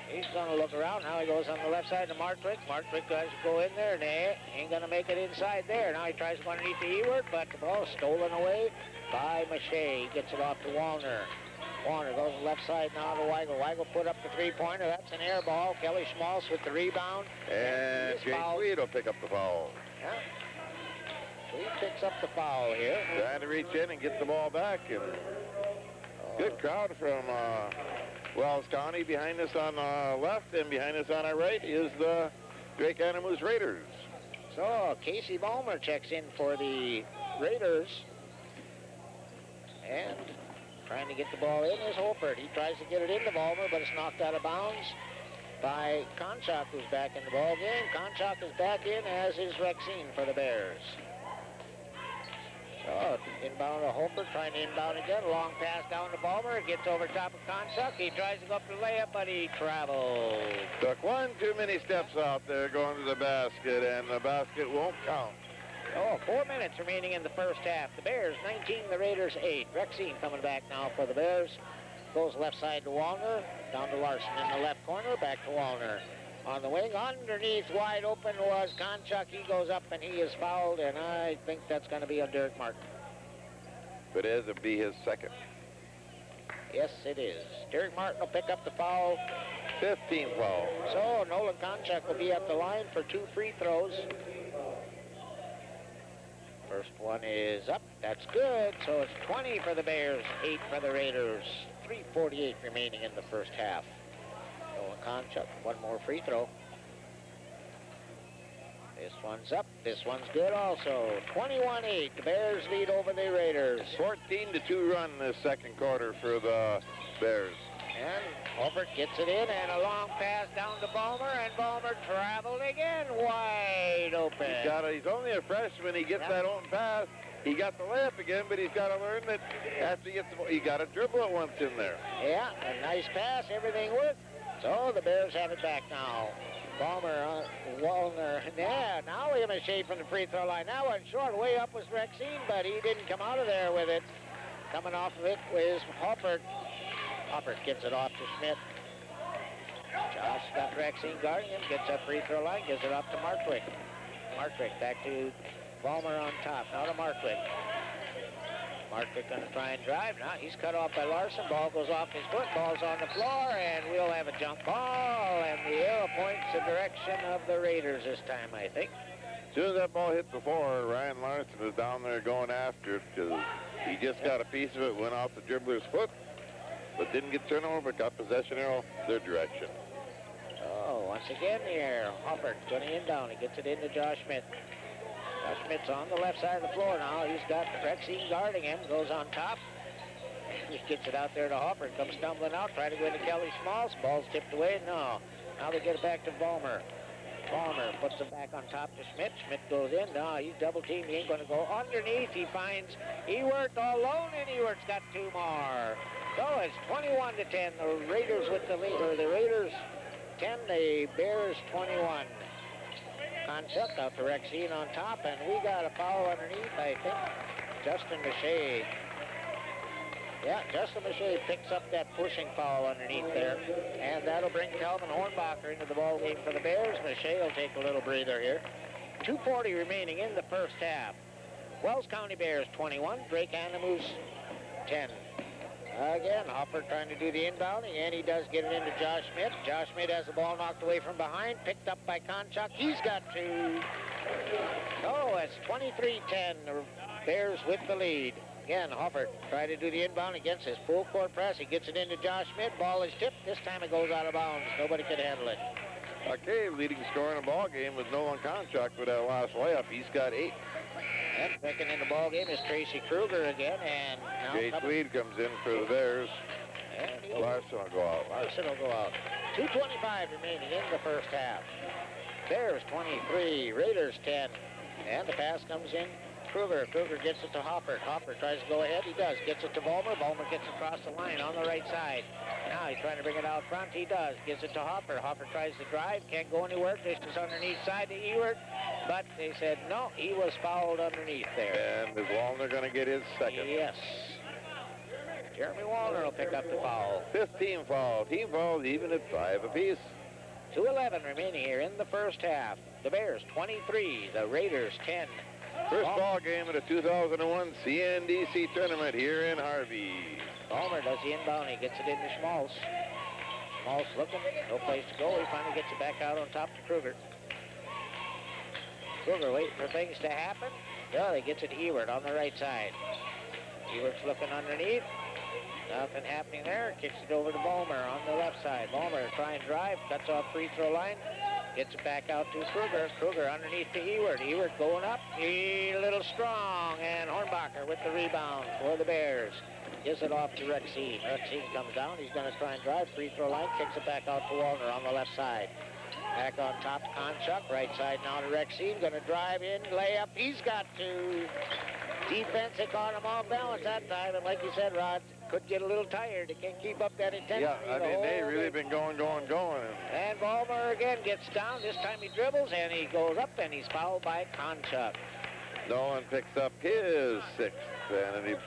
He's going to look around. Now he goes on the left side to Markwick. Markwick tries to go in there. Nah, ain't going to make it inside there. Now he tries to go underneath the Ewert, but the ball is stolen away by Mache. He gets it off to Wallner. Wallner goes to the left side now to Weigel. Weigel put up the three-pointer. That's an air ball. Kelly Schmaltz with the rebound. And Jay Tweed will pick up the foul. Yeah. He picks up the foul here. Trying to reach in and get the ball back. And good crowd from Wells County. Behind us on the left and behind us on our right is the Drake Animals Raiders. So Casey Ballmer checks in for the Raiders. And trying to get the ball in is Holford. He tries to get it into Ballmer, but it's knocked out of bounds by Konchak, who's back in the ball game. Konchak is back in, as is Rexine for the Bears. So inbound to Holford, trying to inbound again. Long pass down to Ballmer. It gets over top of Konchak. He tries to go up the layup, but he travels. Took one too many steps out there going to the basket, and the basket won't count. 4 minutes remaining in the first half. The Bears 19, the Raiders 8. Rexine coming back now for the Bears. Goes left side to Wallner, down to Larson in the left corner, back to Wallner. On the wing, underneath, wide open was Konchak. He goes up and he is fouled, and I think that's going to be on Derek Martin. It is, it'll be his second. Yes, it is. Derek Martin will pick up the foul. 15 foul. So Nolan Konchak will be at the line for 2 free throws. First one is up. That's good. So it's 20 for the Bears, 8 for the Raiders. 3:48 remaining in the first half. Nolan Konchak, one more free throw. This one's up. This one's good also. 21-8. The Bears lead over the Raiders. 14-2 run this second quarter for the Bears. And Holbert gets it in, and a long pass down to Ballmer, and Ballmer traveled again, wide open. He's only a freshman. He gets that open pass. He got the layup again, but he's got to learn that after he gets the ball, he got to dribble it once in there. Yeah, a nice pass. Everything worked. So the Bears have it back now. Ballmer, Wallner. Yeah, now we have a shade from the free throw line. Now went short. Way up was Rexine, but he didn't come out of there with it. Coming off of it was Hoppert. Hoppert gets it off to Schmidt. Josh got Rexine guarding him. Gets up free throw line. Gives it up to Markwick. Markwick back to Ballmer on top. Now to Markwick. Markwick going to try and drive. Now he's cut off by Larson. Ball goes off his foot. Ball's on the floor, and we'll have a jump ball. And the arrow points the direction of the Raiders this time, I think. As soon as that ball hit the floor, Ryan Larson was down there going after it because he just got a piece of it, went off the dribbler's foot, but didn't get turnover, but got possession arrow their direction. Oh, once again here, Hopper's going to inbound. He gets it into Josh Schmidt. Josh Schmidt's on the left side of the floor now. He's got Rexine guarding him. Goes on top. He gets it out there to Hopper. Comes stumbling out. Trying to go into Kelly Smalls. Ball's tipped away. No. Now they get it back to Ballmer. Ballmer puts it back on top to Schmidt. Schmidt goes in. No, he's double teamed. He ain't going to go underneath. He finds Ewert alone, and Ewert's got two more. So it's 21-10. The Raiders with the lead. Or the Raiders 10, the Bears 21. Concept out to Rexine on top, and we got a foul underneath, I think. Justin Mache. Yeah, Justin Mache picks up that pushing foul underneath there, and that'll bring Calvin Hornbacher into the ball game for the Bears. Mache will take a little breather here. 2:40 remaining in the first half. Wells County Bears 21, Drake Animus 10. Again, Hopper trying to do the inbounding, and he does get it into Josh Schmidt. Josh Schmidt has the ball knocked away from behind, picked up by Konchak. He's got two. Oh, it's 23-10. The Bears with the lead. Again, Hopper trying to do the inbound against his full court press. He gets it into Josh Schmidt. Ball is tipped. This time it goes out of bounds. Nobody could handle it. Okay, leading scorer in the ball game with Nolan Konchak with that last layup. He's got 8. And second in the ball game is Tracy Kruger again, and now Jay Tweed comes in for the Bears. Larson will go out. Larson will go out. 2:25 remaining in the first half. Bears 23, Raiders 10, and the pass comes in. Kruger gets it to Hopper. Hopper tries to go ahead. He does. Gets it to Ballmer. Ballmer gets across the line on the right side. Now he's trying to bring it out front. He does. Gives it to Hopper. Hopper tries to drive. Can't go anywhere. Dishes underneath side to Ewert. But they said no. He was fouled underneath there. And is Wallner going to get his second? Yes. Jeremy Wallner will pick up the foul. 15 foul. Team fouls even at 5 apiece. 2:11 remaining here in the first half. The Bears 23. The Raiders 10. First ball game of the 2001 CNDC tournament here in Harvey. Ballmer does the inbound. He gets it into Schmaltz. Schmaltz looking. No place to go. He finally gets it back out on top to Kruger. Kruger waiting for things to happen. Well, he gets it to Ewert on the right side. Ewert's looking underneath. Nothing happening there. Kicks it over to Ballmer on the left side. Ballmer trying to drive. Cuts off free throw line. Gets it back out to Kruger. Kruger underneath to Ewert. Ewert going up. He a little strong. And Hornbacher with the rebound for the Bears. Gives it off to Rexine. Rexine comes down. He's going to try and drive. Free throw line. Kicks it back out to Wallner on the left side. Back on top to Konchuk. Right side now to Rexine. Going to drive in. Layup. He's got two. Defense, they caught him off balance that time. And like you said, Rod, could get a little tired. They can't keep up that intensity. Yeah, I mean, they really been going. And Ballmer again gets down. This time he dribbles, and he goes up, and he's fouled by Konchuk. Nolan picks up his 6th, and he's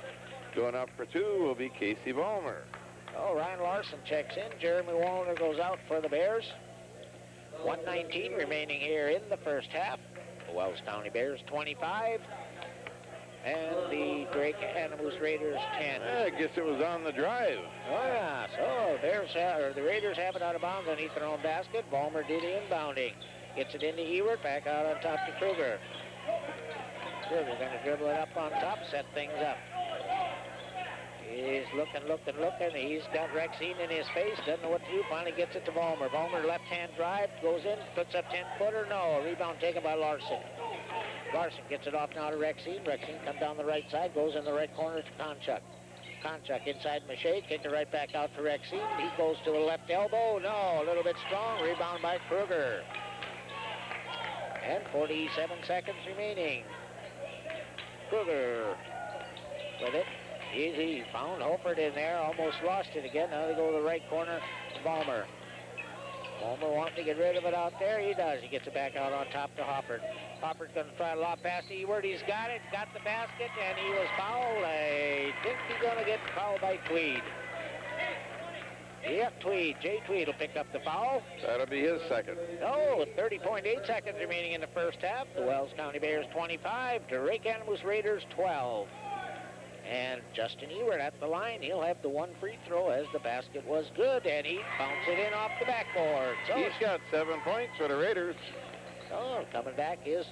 going up for 2 will be Casey Ballmer. Oh, Ryan Larson checks in. Jeremy Wallner goes out for the Bears. 1:19 remaining here in the first half. The Wells County Bears 25. And the Drake Animals Raiders 10. I guess it was on the drive. Oh, yeah. So the Raiders have it out of bounds underneath their own basket. Ballmer did the inbounding. Gets it into Ewert. Back out on top to Kruger. Kruger's going to dribble it up on top, set things up. He's looking. He's got Rexine in his face. Doesn't know what to do. Finally gets it to Ballmer. Ballmer left-hand drive. Goes in. Puts up 10-footer. No. Rebound taken by Larson. Larson gets it off now to Rexine. Rexine comes down the right side. Goes in the right corner to Konchuk. Konchak inside Mache, kicked it right back out to Rexine. He goes to the left elbow. No, a little bit strong. Rebound by Kruger. And 47 seconds remaining. Kruger with it. Easy. Found Holford in there. Almost lost it again. Now they go to the right corner. Ballmer. Ballmer wanting to get rid of it out there. He does. He gets it back out on top to Hoppert. Hopper's going to try to lob past Ewert. He's got it. Got the basket. And he was fouled. I think he's going to get fouled by Tweed. Yep, Tweed. Jay Tweed will pick up the foul. That'll be his second. Oh, 30.8 seconds remaining in the first half. The Wells County Bears 25, Drake Animals Raiders 12. And Justin Ewert at the line. He'll have the one free throw as the basket was good, and he bounced it in off the backboard. So he's got 7 points for the Raiders. oh, coming back is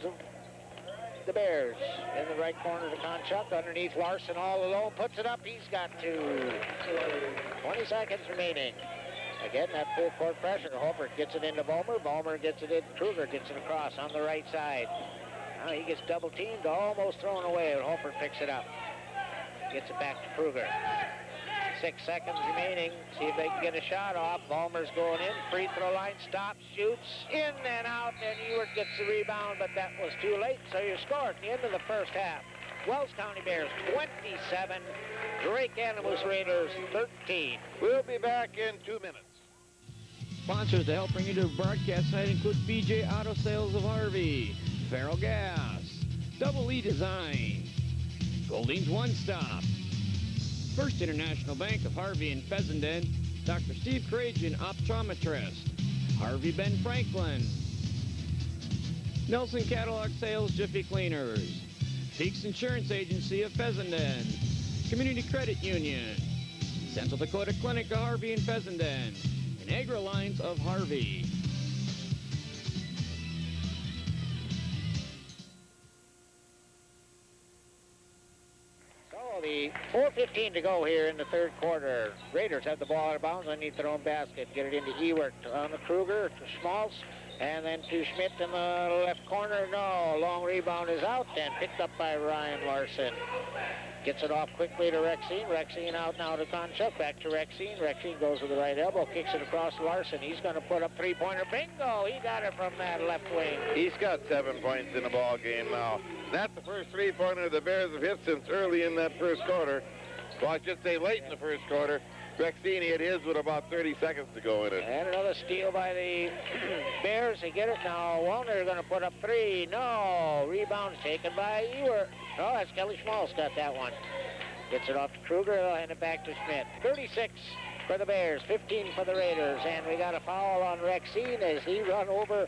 the Bears. In the right corner to Konchuk, underneath Larson all alone, puts it up. He's got 2. 20 seconds remaining. Again, that full court pressure. Holford gets it into Ballmer. Ballmer gets it in. Kruger gets it across on the right side. Now he gets double teamed, almost thrown away, and Holford picks it up. Gets it back to Kruger. 6 seconds remaining. See if they can get a shot off. Ballmer's going in. Free throw line. Stops. Shoots. In and out. And Ewert gets the rebound, but that was too late. So your score at the end of the first half. Wells County Bears 27. Drake Animals Raiders 13. We'll be back in 2 minutes. Sponsors to help bring you to the broadcast site include BJ Auto Sales of Harvey, Farrell Gas, Double E Design, Golding's One Stop, First International Bank of Harvey and Fessenden, Dr. Steve Karajan, optometrist, Harvey Ben Franklin, Nelson Catalog Sales Jiffy Cleaners, Peaks Insurance Agency of Fessenden, Community Credit Union, Central Dakota Clinic of Harvey and Fessenden, and Agri Lines of Harvey. The 4:15 to go here in the third quarter. Raiders have the ball out of bounds underneath their own basket. Get it into Ewert on the Kruger to Schmaltz, and then to Schmidt in the left corner. No, long rebound is out and picked up by Ryan Larson. Gets it off quickly to Rexine. Rexine out now to Konchuk. Back to Rexine. Rexine goes with the right elbow, kicks it across Larson. He's going to put up three-pointer. Bingo! He got it from that left wing. He's got 7 points in the ball game now. That's the first three-pointer the Bears have hit since early in that first quarter. Well, I should say late in the first quarter. Rexine hit his with about 30 seconds to go in it. And another steal by the Bears. They get it now. Wallner going to put up 3. No. Rebound taken by Ewert. Oh, that's Kelly Schmaltz got that one. Gets it off to Kruger. They'll hand it back to Schmidt. 36 for the Bears, 15 for the Raiders. And we got a foul on Rexine as he run over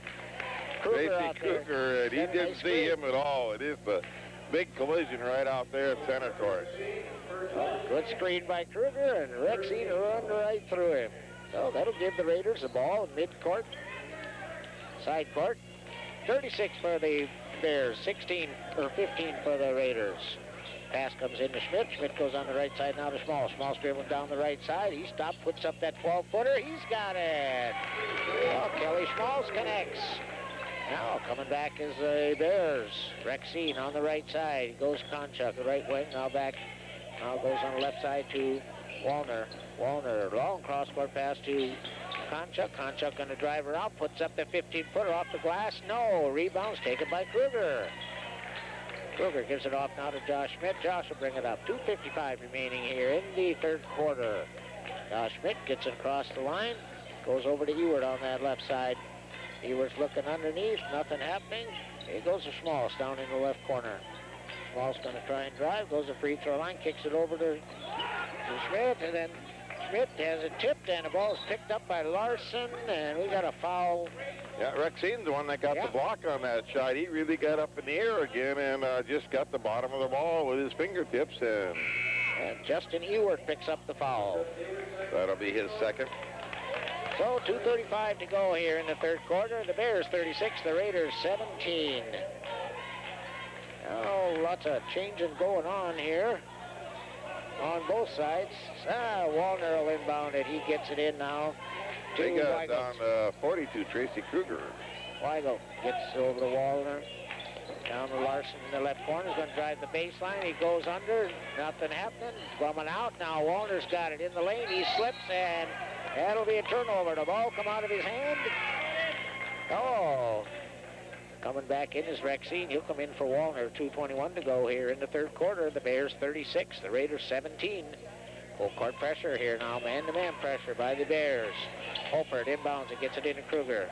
Kruger out there. Kruger, and he didn't see him at all. It is a big collision right out there at center court. Good screen by Kruger, and Rexine run right through him. So that'll give the Raiders the ball in mid-court, side court. 36 for the Bears, 15 for the Raiders. Pass comes in to Schmidt. Schmidt goes on the right side now to Small. Small dribbling down the right side. He stops, puts up that 12-footer. He's got it. Well, Kelly Schmaltz connects. Now coming back is the Bears. Rexine on the right side. Goes Konchuk, the right wing. Now back. Now goes on the left side to Wallner. Wallner, long cross-court pass to Konchuk. Konchuk going to drive her out. Puts up the 15-footer off the glass. No. Rebounds taken by Kruger. Kruger gives it off now to Josh Schmidt. Josh will bring it up. 2:55 remaining here in the third quarter. Josh Schmidt gets it across the line. Goes over to Ewert on that left side. Ewert's looking underneath. Nothing happening. Here goes to Schmaltz down in the left corner. Schmaltz going to try and drive. Goes to free throw line. Kicks it over to Schmidt. And then Schmidt has it tipped. And the ball is picked up by Larson. And we got a foul. Yeah, Rexine's the one that got the block on that shot. He really got up in the air again and just got the bottom of the ball with his fingertips. And Justin Ewert picks up the foul. That'll be his second. So 2:35 to go here in the third quarter. The Bears 36, the Raiders 17. Oh, lots of changing going on here on both sides. Wallner will inbound it. He gets it in now. They got down 42, Tracy Kruger. Weigel gets over to Wallner. Down to Larson in the left corner. He's going to drive the baseline. He goes under. Nothing happening. Bumming out. Now Wallner's got it in the lane. He slips, and that'll be a turnover. The ball come out of his hand. Oh. Coming back in is Rexine. He'll come in for Wallner. 2:21 to go here in the third quarter. The Bears 36. The Raiders 17. Full court pressure here now. Man-to-man pressure by the Bears. Holford inbounds and gets it into Kruger.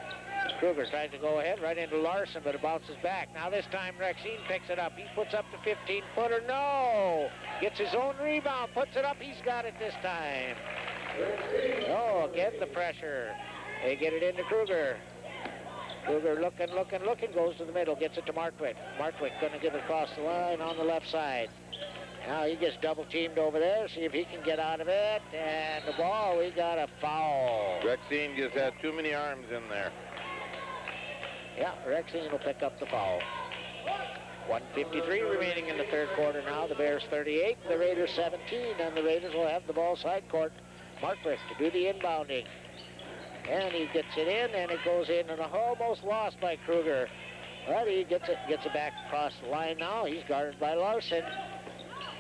Kruger tries to go ahead right into Larson, but it bounces back. Now this time Rexine picks it up. He puts up the 15-footer. No! Gets his own rebound. Puts it up. He's got it this time. Oh, again the pressure. They get it into Kruger. Kruger looking, goes to the middle, gets it to Martwick. Martwick going to get it across the line on the left side. Now he gets double-teamed over there, see if he can get out of it. And the ball, we got a foul. Rexine just had too many arms in there. Yeah, Rexine will pick up the foul. 1:53 remaining in the third quarter now. The Bears 38, the Raiders 17, and the Raiders will have the ball side court. Martwick to do the inbounding. And he gets it in, and it goes in, and almost lost by Kruger. But he gets it back across the line now. He's guarded by Larson.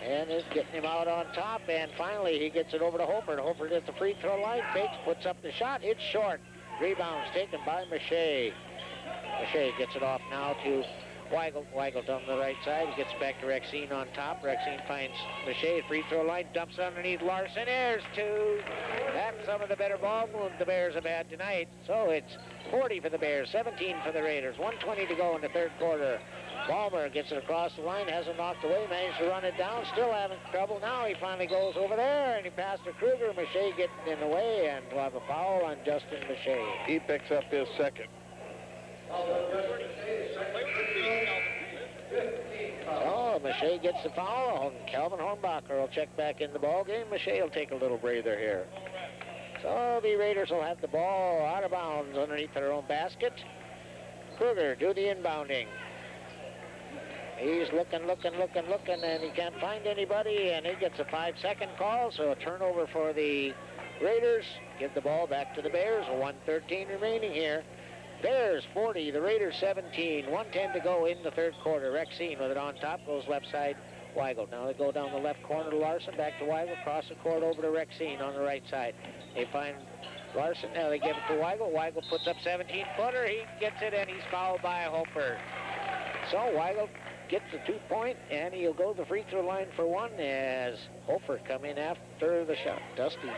And is getting him out on top, and finally he gets it over to Holford. Holford at the free throw line, fakes, puts up the shot. It's short. Rebounds taken by Mache. Mache gets it off now to Weigel. Weigel down the right side. He gets back to Rexine on top. Rexine finds Mache at free throw line, dumps underneath Larson. There's two. That's some of the better ball movement the Bears have had tonight. So it's 40 for the Bears, 17 for the Raiders. 1:20 to go in the third quarter. Ballmer gets it across the line, hasn't knocked away, managed to run it down, still having trouble. Now he finally goes over there, and he passed to Kruger. Mache getting in the way, and we'll have a foul on Justin Mache. He picks up his second. Oh, Mache gets the foul. Calvin Hornbacher will check back in the ball game. Mache will take a little breather here. So the Raiders will have the ball out of bounds underneath their own basket. Kruger do the inbounding. He's looking, and he can't find anybody, and he gets a 5-second call, so a turnover for the Raiders. Give the ball back to the Bears. 1:13 remaining here. Bears 40, the Raiders 17. 1:10 to go in the third quarter. Rexine with it on top, goes left side, Weigel. Now they go down the left corner to Larson, back to Weigel, across the court over to Rexine on the right side. They find Larson, now they give it to Weigel. Weigel puts up 17-footer. He gets it, and he's fouled by Holford. So Weigel gets the 2-point, and he'll go to the free throw line for one as Holford come in after the shot. Dusty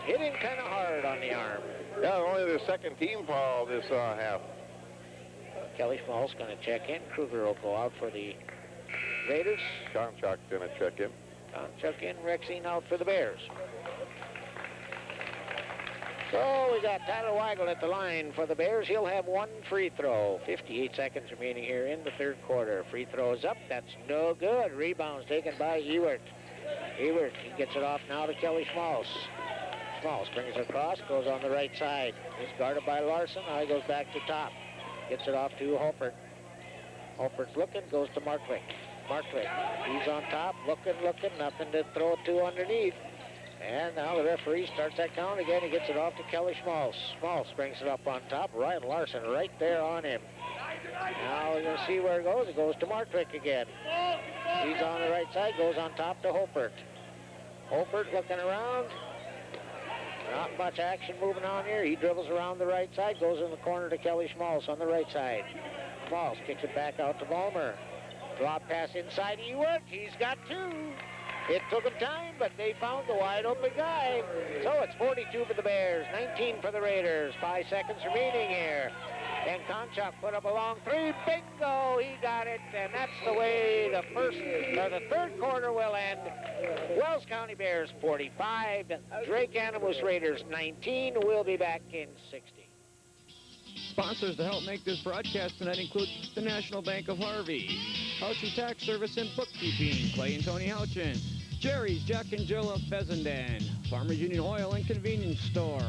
hit him kind of hard on the arm. Yeah, only the second team foul this half. Kelly Schmaltz going to check in. Kruger will go out for the Raiders. Konchak's going to check in. Konchak in, Rexine out for the Bears. So we got Tyler Weigel at the line for the Bears. He'll have one free throw. 58 seconds remaining here in the third quarter. Free throw is up. That's no good. Rebounds taken by Ewert. Ewert, he gets it off now to Kelly Schmaltz. Schmaltz brings it across, goes on the right side. He's guarded by Larson. Now he goes back to top. Gets it off to Holford. Holford's looking, goes to Martwick. Martwick, he's on top, looking, nothing to throw it to underneath. And now the referee starts that count again. He gets it off to Kelly Schmaltz. Schmaltz brings it up on top. Ryan Larson right there on him. Now we're going to see where it goes. It goes to Martwick again. He's on the right side, goes on top to Holford. Holford looking around. Not much action moving on here. He dribbles around the right side, goes in the corner to Kelly Schmaltz on the right side. Schmaltz kicks it back out to Ballmer. Drop pass inside Ewert. He's got two. It took him time, but they found the wide open guy. So it's 42 for the Bears, 19 for the Raiders. 5 seconds remaining here. And Konchak put up a long three. Bingo! He got it, and that's the way the third quarter will end. Wells County Bears 45, Drake Animus Raiders 19. We'll be back in 60. Sponsors to help make this broadcast tonight include the National Bank of Harvey, Houchin Tax Service and Bookkeeping, Clay and Tony Houchin, Jerry's Jack and Jill of Fessenden, Farmers Union Oil and Convenience Store,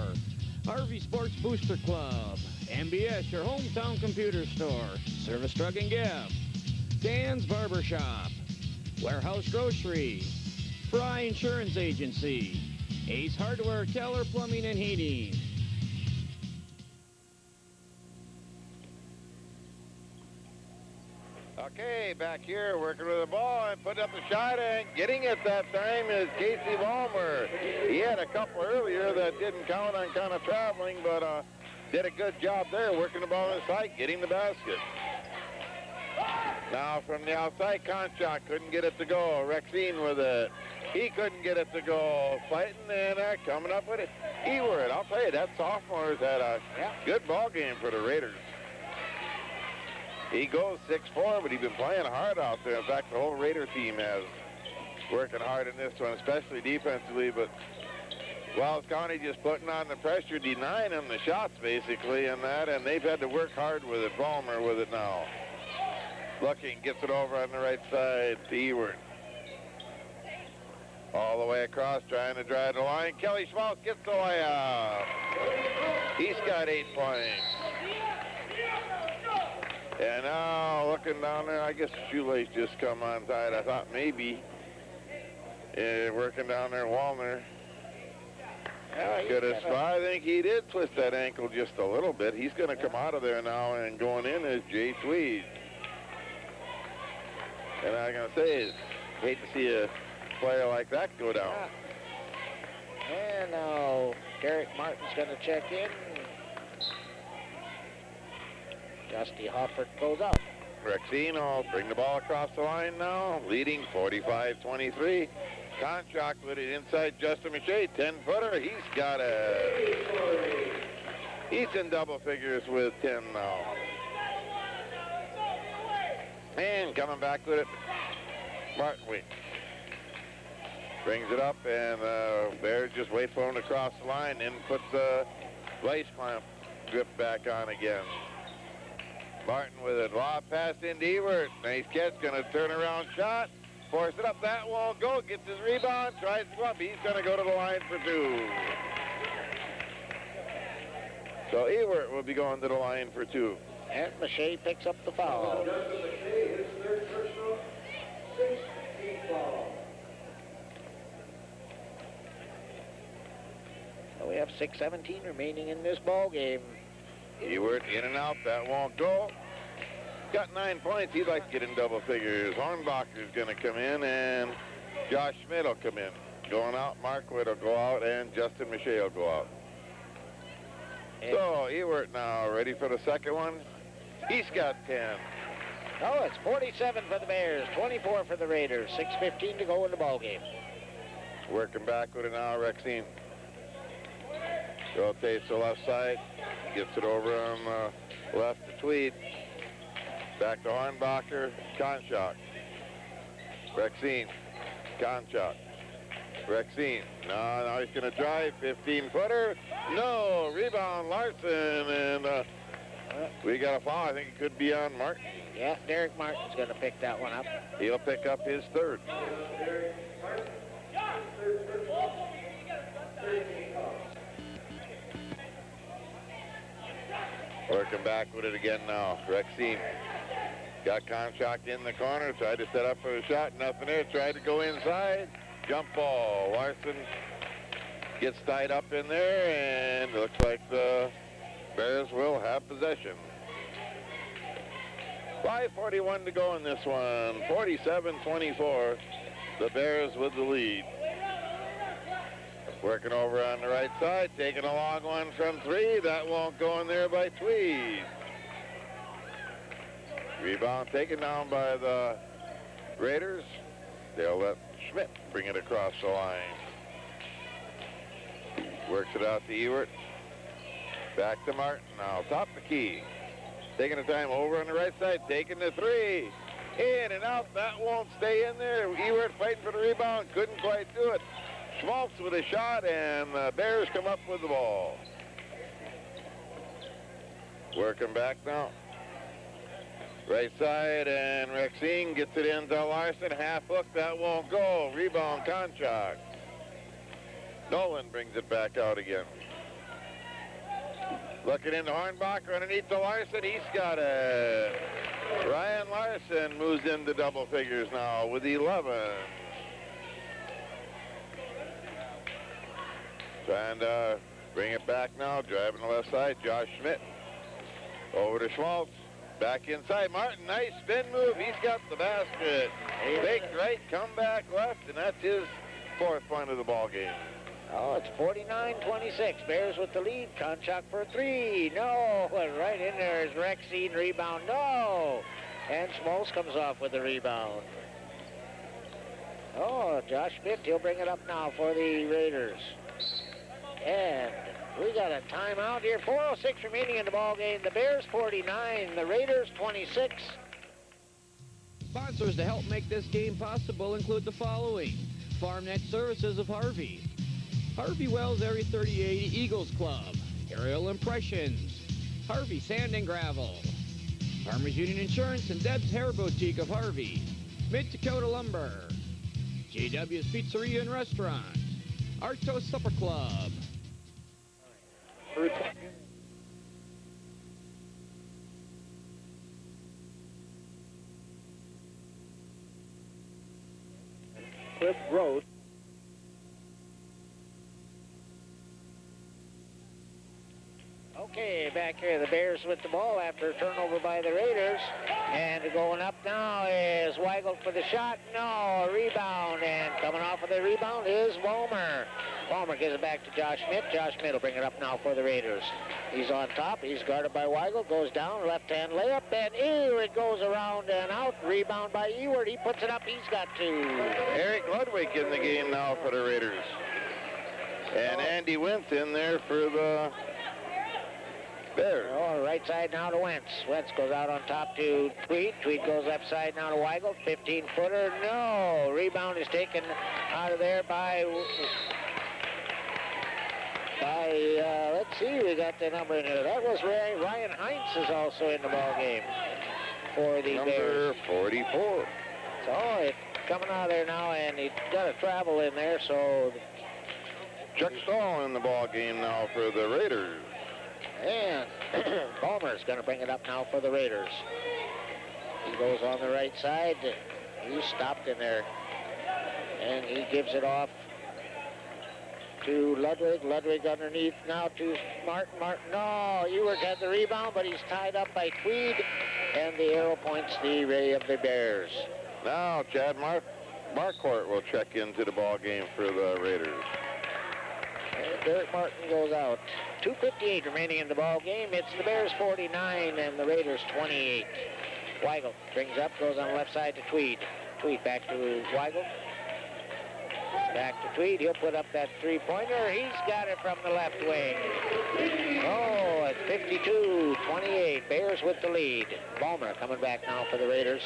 Harvey Sports Booster Club, MBS, your hometown computer store, Service Drug and Gift, Dan's Barbershop, Warehouse Grocery, Fry Insurance Agency, Ace Hardware, Keller Plumbing and Heating. Okay, back here working with the ball and putting up the shot and getting it that time is Casey Vollmer. He had a couple earlier that didn't count on kind of traveling, but did a good job there working the ball inside, getting the basket. Now from the outside, Conchak couldn't get it to go. Rexine with it. He couldn't get it to go. Fighting and coming up with it. Ewert, I'll tell you, that sophomore's had a good ball game for the Raiders. He goes 6'4", but he's been playing hard out there. In fact, the whole Raider team has working hard in this one, especially defensively. But Wells County just putting on the pressure, denying them the shots basically, and they've had to work hard with it. Vollmer with it now. Looking, gets it over on the right side to Ewert. All the way across, trying to drive the line. Kelly Schmaltz gets the layup. He's got 8 points. And now looking down there, I guess Shoelace just come on side. I thought maybe working down there, Wallner. I think he did twist that ankle just a little bit. He's going to come out of there now, and going in is Jay Tweed. And I'm going to say, hate to see a player like that go down. And now Derek Martin's going to check in. Dusty Hoffert goes out. Rexine will bring the ball across the line now, leading 45-23. Conchak with it inside Justin Mache, 10-footer. He's in double figures with 10 now. And coming back with it, Martin Week. Brings it up, and Bears just wait for him to cross the line and puts the vice clamp grip back on again. Martin with it. Lob pass into Ewert. Nice catch. Going to turn around shot. Force it up. That won't go. Gets his rebound. Tries to go up. He's going to go to the line for 2. So Ewert will be going to the line for 2. And Mache picks up the foul. So we have 6:17 remaining in this ball game. Ewert in and out. That won't go. Got 9 points. He'd like to get in double figures. Hornbacher's going to come in, and Josh Schmidt will come in. Going out, Mark Witt will go out, and Justin Mache will go out. So Ewert now ready for the second one. He's got 10. Oh, it's 47 for the Bears, 24 for the Raiders. 6:15 to go in the ball game. Working back with it now, Rexine. Rotates to the left side. Gets it over on the left to Tweed. Back to Hornbacher. Conchak. Rexine. Conchak. Rexine. Now he's going to drive. 15-footer. No. Rebound Larson. And we got a foul. I think it could be on Martin. Yeah, Derek Martin's going to pick that one up. He'll pick up his 3rd. Working back with it again now. Rexine got Conchak in the corner. Tried to set up for a shot. Nothing there. Tried to go inside. Jump ball. Larson gets tied up in there, and looks like the Bears will have possession. 5:41 to go in this one. 47-24. The Bears with the lead. Working over on the right side, taking a long one from 3. That won't go in there by Tweed. Rebound taken down by the Raiders. They'll let Schmidt bring it across the line. Works it out to Ewert. Back to Martin now. Top the key. Taking the time over on the right side, taking the 3. In and out. That won't stay in there. Ewert fighting for the rebound. Couldn't quite do it. Schmaltz with a shot, and the Bears come up with the ball. Working back now. Right side, and Rexine gets it into Larson. Half hook, that won't go. Rebound, Conchak. Nolan brings it back out again. Looking into Hornbacher underneath to Larson. He's got it. Ryan Larson moves into double figures now with 11. Trying to bring it back now. Driving the left side. Josh Schmidt. Over to Schmaltz. Back inside, Martin, nice spin move. He's got the basket. Fake right, come back left, and that's his 4th point of the ball game. Oh, it's 49-26. Bears with the lead. Konchak for a 3. No, right in there is Rexine. Rebound, no. And Schmaltz comes off with the rebound. Oh, Josh Schmidt, he'll bring it up now for the Raiders. And we got a timeout here. 4:06 remaining in the ball game. The Bears 49, the Raiders 26. Sponsors to help make this game possible include the following. FarmNet Services of Harvey. Harvey Wells Area 3080 Eagles Club. Aerial Impressions. Harvey Sand and Gravel. Farmers Union Insurance and Deb's Hair Boutique of Harvey. Mid-Dakota Lumber. JW's Pizzeria and Restaurant. Arto Supper Club. Cliff Road. Okay, back here, the Bears with the ball after a turnover by the Raiders. And going up now is Weigel for the shot. No, a rebound. And coming off of the rebound is Vollmer. Vollmer gives it back to Josh Schmidt. Josh Schmidt will bring it up now for the Raiders. He's on top. He's guarded by Weigel. Goes down, left-hand layup. And Ewert goes around and out. Rebound by Ewert. He puts it up. He's got 2. Eric Ludwig in the game now for the Raiders. And Andy Wentz in there for the Bears. Oh, right side now to Wentz. Wentz goes out on top to Tweed. Tweed goes left side now to Weigel. 15-footer. No. Rebound is taken out of there by let's see, we got the number in here. That was Ryan Heinz is also in the ball game for the Bears. Number 44. So it's coming out of there now, and he's got a travel in there, so. Chuck Stahl in the ball game now for the Raiders. And Palmer's going to bring it up now for the Raiders. He goes on the right side. He's stopped in there. And he gives it off to Ludwig. Ludwig underneath now to Martin. Martin, no, Ewert had the rebound, but he's tied up by Tweed. And the arrow points the way of the Bears. Now Chad Marquardt will check into the ball game for the Raiders. And Derek Martin goes out. 2:58 remaining in the ball game. It's the Bears 49 and the Raiders 28. Weigel brings up, goes on the left side to Tweed. Tweed back to Weigel. Back to Tweed. He'll put up that three-pointer. He's got it from the left wing. Oh, it's 52-28. Bears with the lead. Balmer coming back now for the Raiders.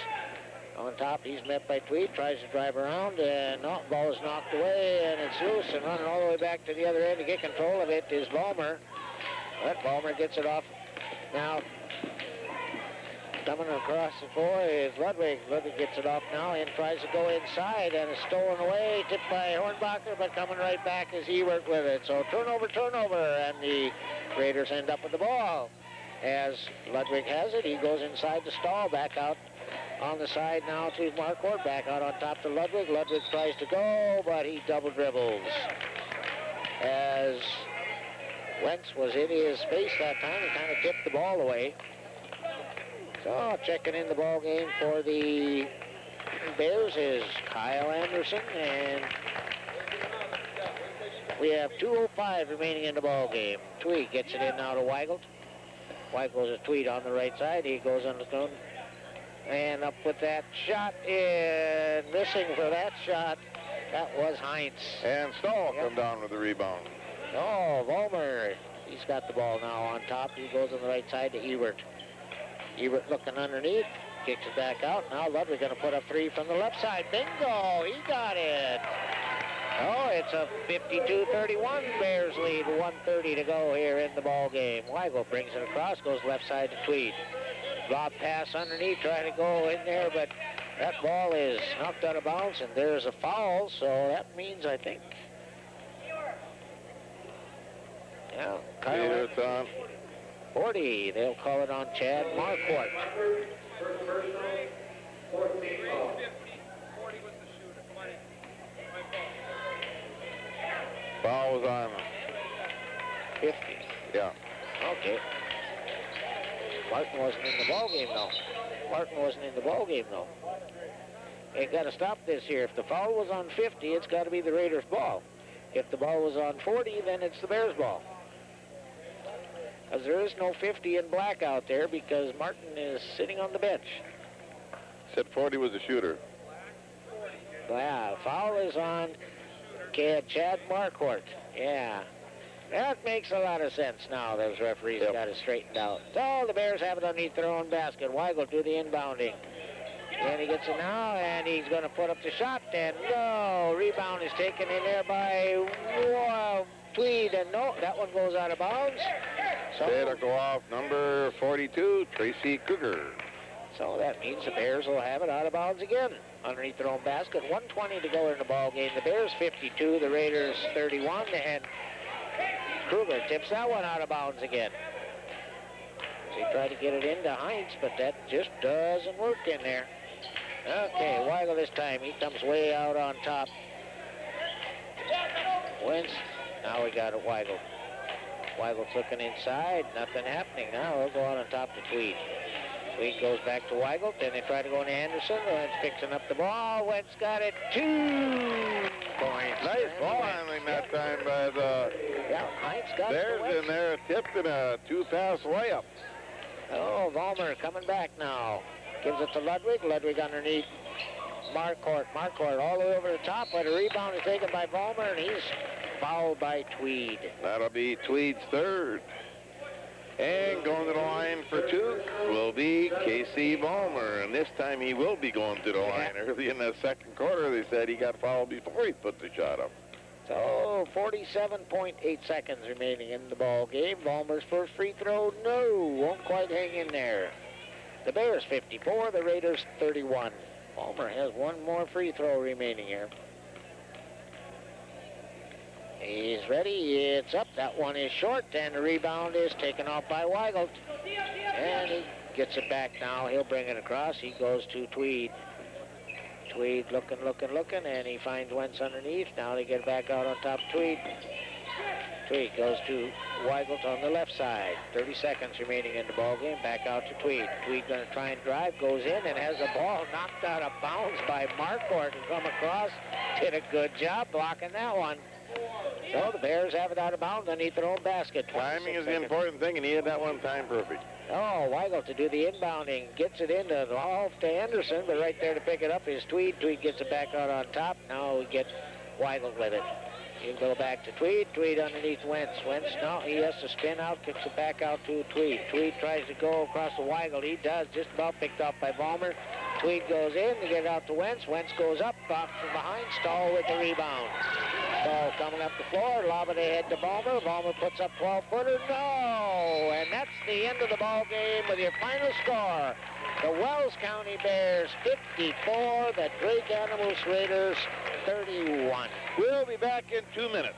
On top, he's met by Tweed, tries to drive around, and no, ball is knocked away, and it's loose, and running all the way back to the other end to get control of it is Balmer. But Balmer gets it off. Now, coming across the floor is Ludwig. Ludwig gets it off now and tries to go inside, and it's stolen away, tipped by Hornbacher, but coming right back is Ewert with it. So turnover, and the Raiders end up with the ball. As Ludwig has it, he goes inside to Stahl, back out on the side now to Marquardt, back out on top to Ludwig. Ludwig tries to go, but he double dribbles. As Wentz was in his space that time, he kind of tipped the ball away. So checking in the ball game for the Bears is Kyle Anderson, and we have 2:05 remaining in the ball game. Tweed gets it in now to Weigel. Weigel's a Tweed on the right side. He goes on the stone. And up with that shot, and missing for that shot, that was Heinz. And Stahl come down with the rebound. Oh, Vollmer, he's got the ball now on top. He goes on the right side to Ewert. Ewert looking underneath, kicks it back out. Now Ludwig going to put up 3 from the left side. Bingo, he got it. Oh, it's a 52-31 Bears lead, 1:30 to go here in the ball game. Weigel brings it across, goes left side to Tweed. Lob pass underneath, trying to go in there, but that ball is knocked out of bounds, and there's a foul, so that means, I think, yeah, It's on 40. They'll call it on Chad Marquardt. Foul was on 50. Yeah. Okay. Martin wasn't in the ball game, though. Ain't got to stop this here. If the foul was on 50, it's got to be the Raiders' ball. If the ball was on 40, then it's the Bears' ball. As there is no 50 in black out there because Martin is sitting on the bench. Said 40 was a shooter. Yeah, foul is on Chad Marquardt. Yeah. That makes a lot of sense now. Those referees got it straightened out. So the Bears have it underneath their own basket. Weigel do the inbounding. And he gets it now, and he's going to put up the shot. And no, rebound is taken in there by Tweed. And no, that one goes out of bounds. So it'll go off number 42, Tracy Kruger. So that means the Bears will have it out of bounds again. Underneath their own basket. 1:20 to go in the ball game. The Bears 52, the Raiders 31, and Kruger tips that one out of bounds again. He tried to get it into Heinz, but that just doesn't work in there. Okay, Weigel this time. He comes way out on top. Wentz. Now we got it, Weigel. Weigel's looking inside. Nothing happening. Now we'll go on top to Tweed. Tweed goes back to Weigel. Then they try to go into Anderson. Wentz fixing up the ball. Wentz got it. 2 points. Nice ball handling that time by the Heinz got Bears in there. Tipped in a 2-pass layup. Oh, Vollmer coming back now. Gives it to Ludwig. Ludwig underneath Marquardt. Marquardt all the way over the top, but a rebound is taken by Vollmer, and he's fouled by Tweed. That'll be Tweed's third. And going to the line for 2 will be Casey Vollmer. And this time he will be going to the line. Early in the second quarter, they said he got fouled before he put the shot up. So 47.8 seconds remaining in the ball game. Vollmer's first free throw, no, won't quite hang in there. The Bears 54, the Raiders 31. Vollmer has one more free throw remaining here. He's ready, it's up, that one is short, and the rebound is taken off by Weigel. And he gets it back now, he'll bring it across, he goes to Tweed. Tweed looking, and he finds Wentz underneath. Now they get back out on top of Tweed. Tweed goes to Weigel on the left side. 30 seconds remaining in the ball game. Back out to Tweed. Tweed going to try and drive, goes in, and has the ball knocked out of bounds by Marquardt to come across. Did a good job blocking that one. So the Bears have it out of bounds underneath their own basket. Timing is the important thing, and he had that one time perfect. Oh, Weigel to do the inbounding. Gets it into off to Anderson, but right there to pick it up is Tweed. Tweed gets it back out on top. Now we get Weigel with it. He'll go back to Tweed. Tweed underneath Wentz. Wentz, no, he has to spin out, kicks it back out to Tweed. Tweed tries to go across to Weigel. He does, just about picked up by Vollmer. Tweed goes in to get it out to Wentz. Wentz goes up, off from behind. Stahl with the rebound. Stahl coming up the floor, lob it ahead to Vollmer. Vollmer puts up 12-footer. No! And that's the end of the ball game with your final score. The Wells County Bears 54, the Drake Animals Raiders 31. We'll be back in 2 minutes.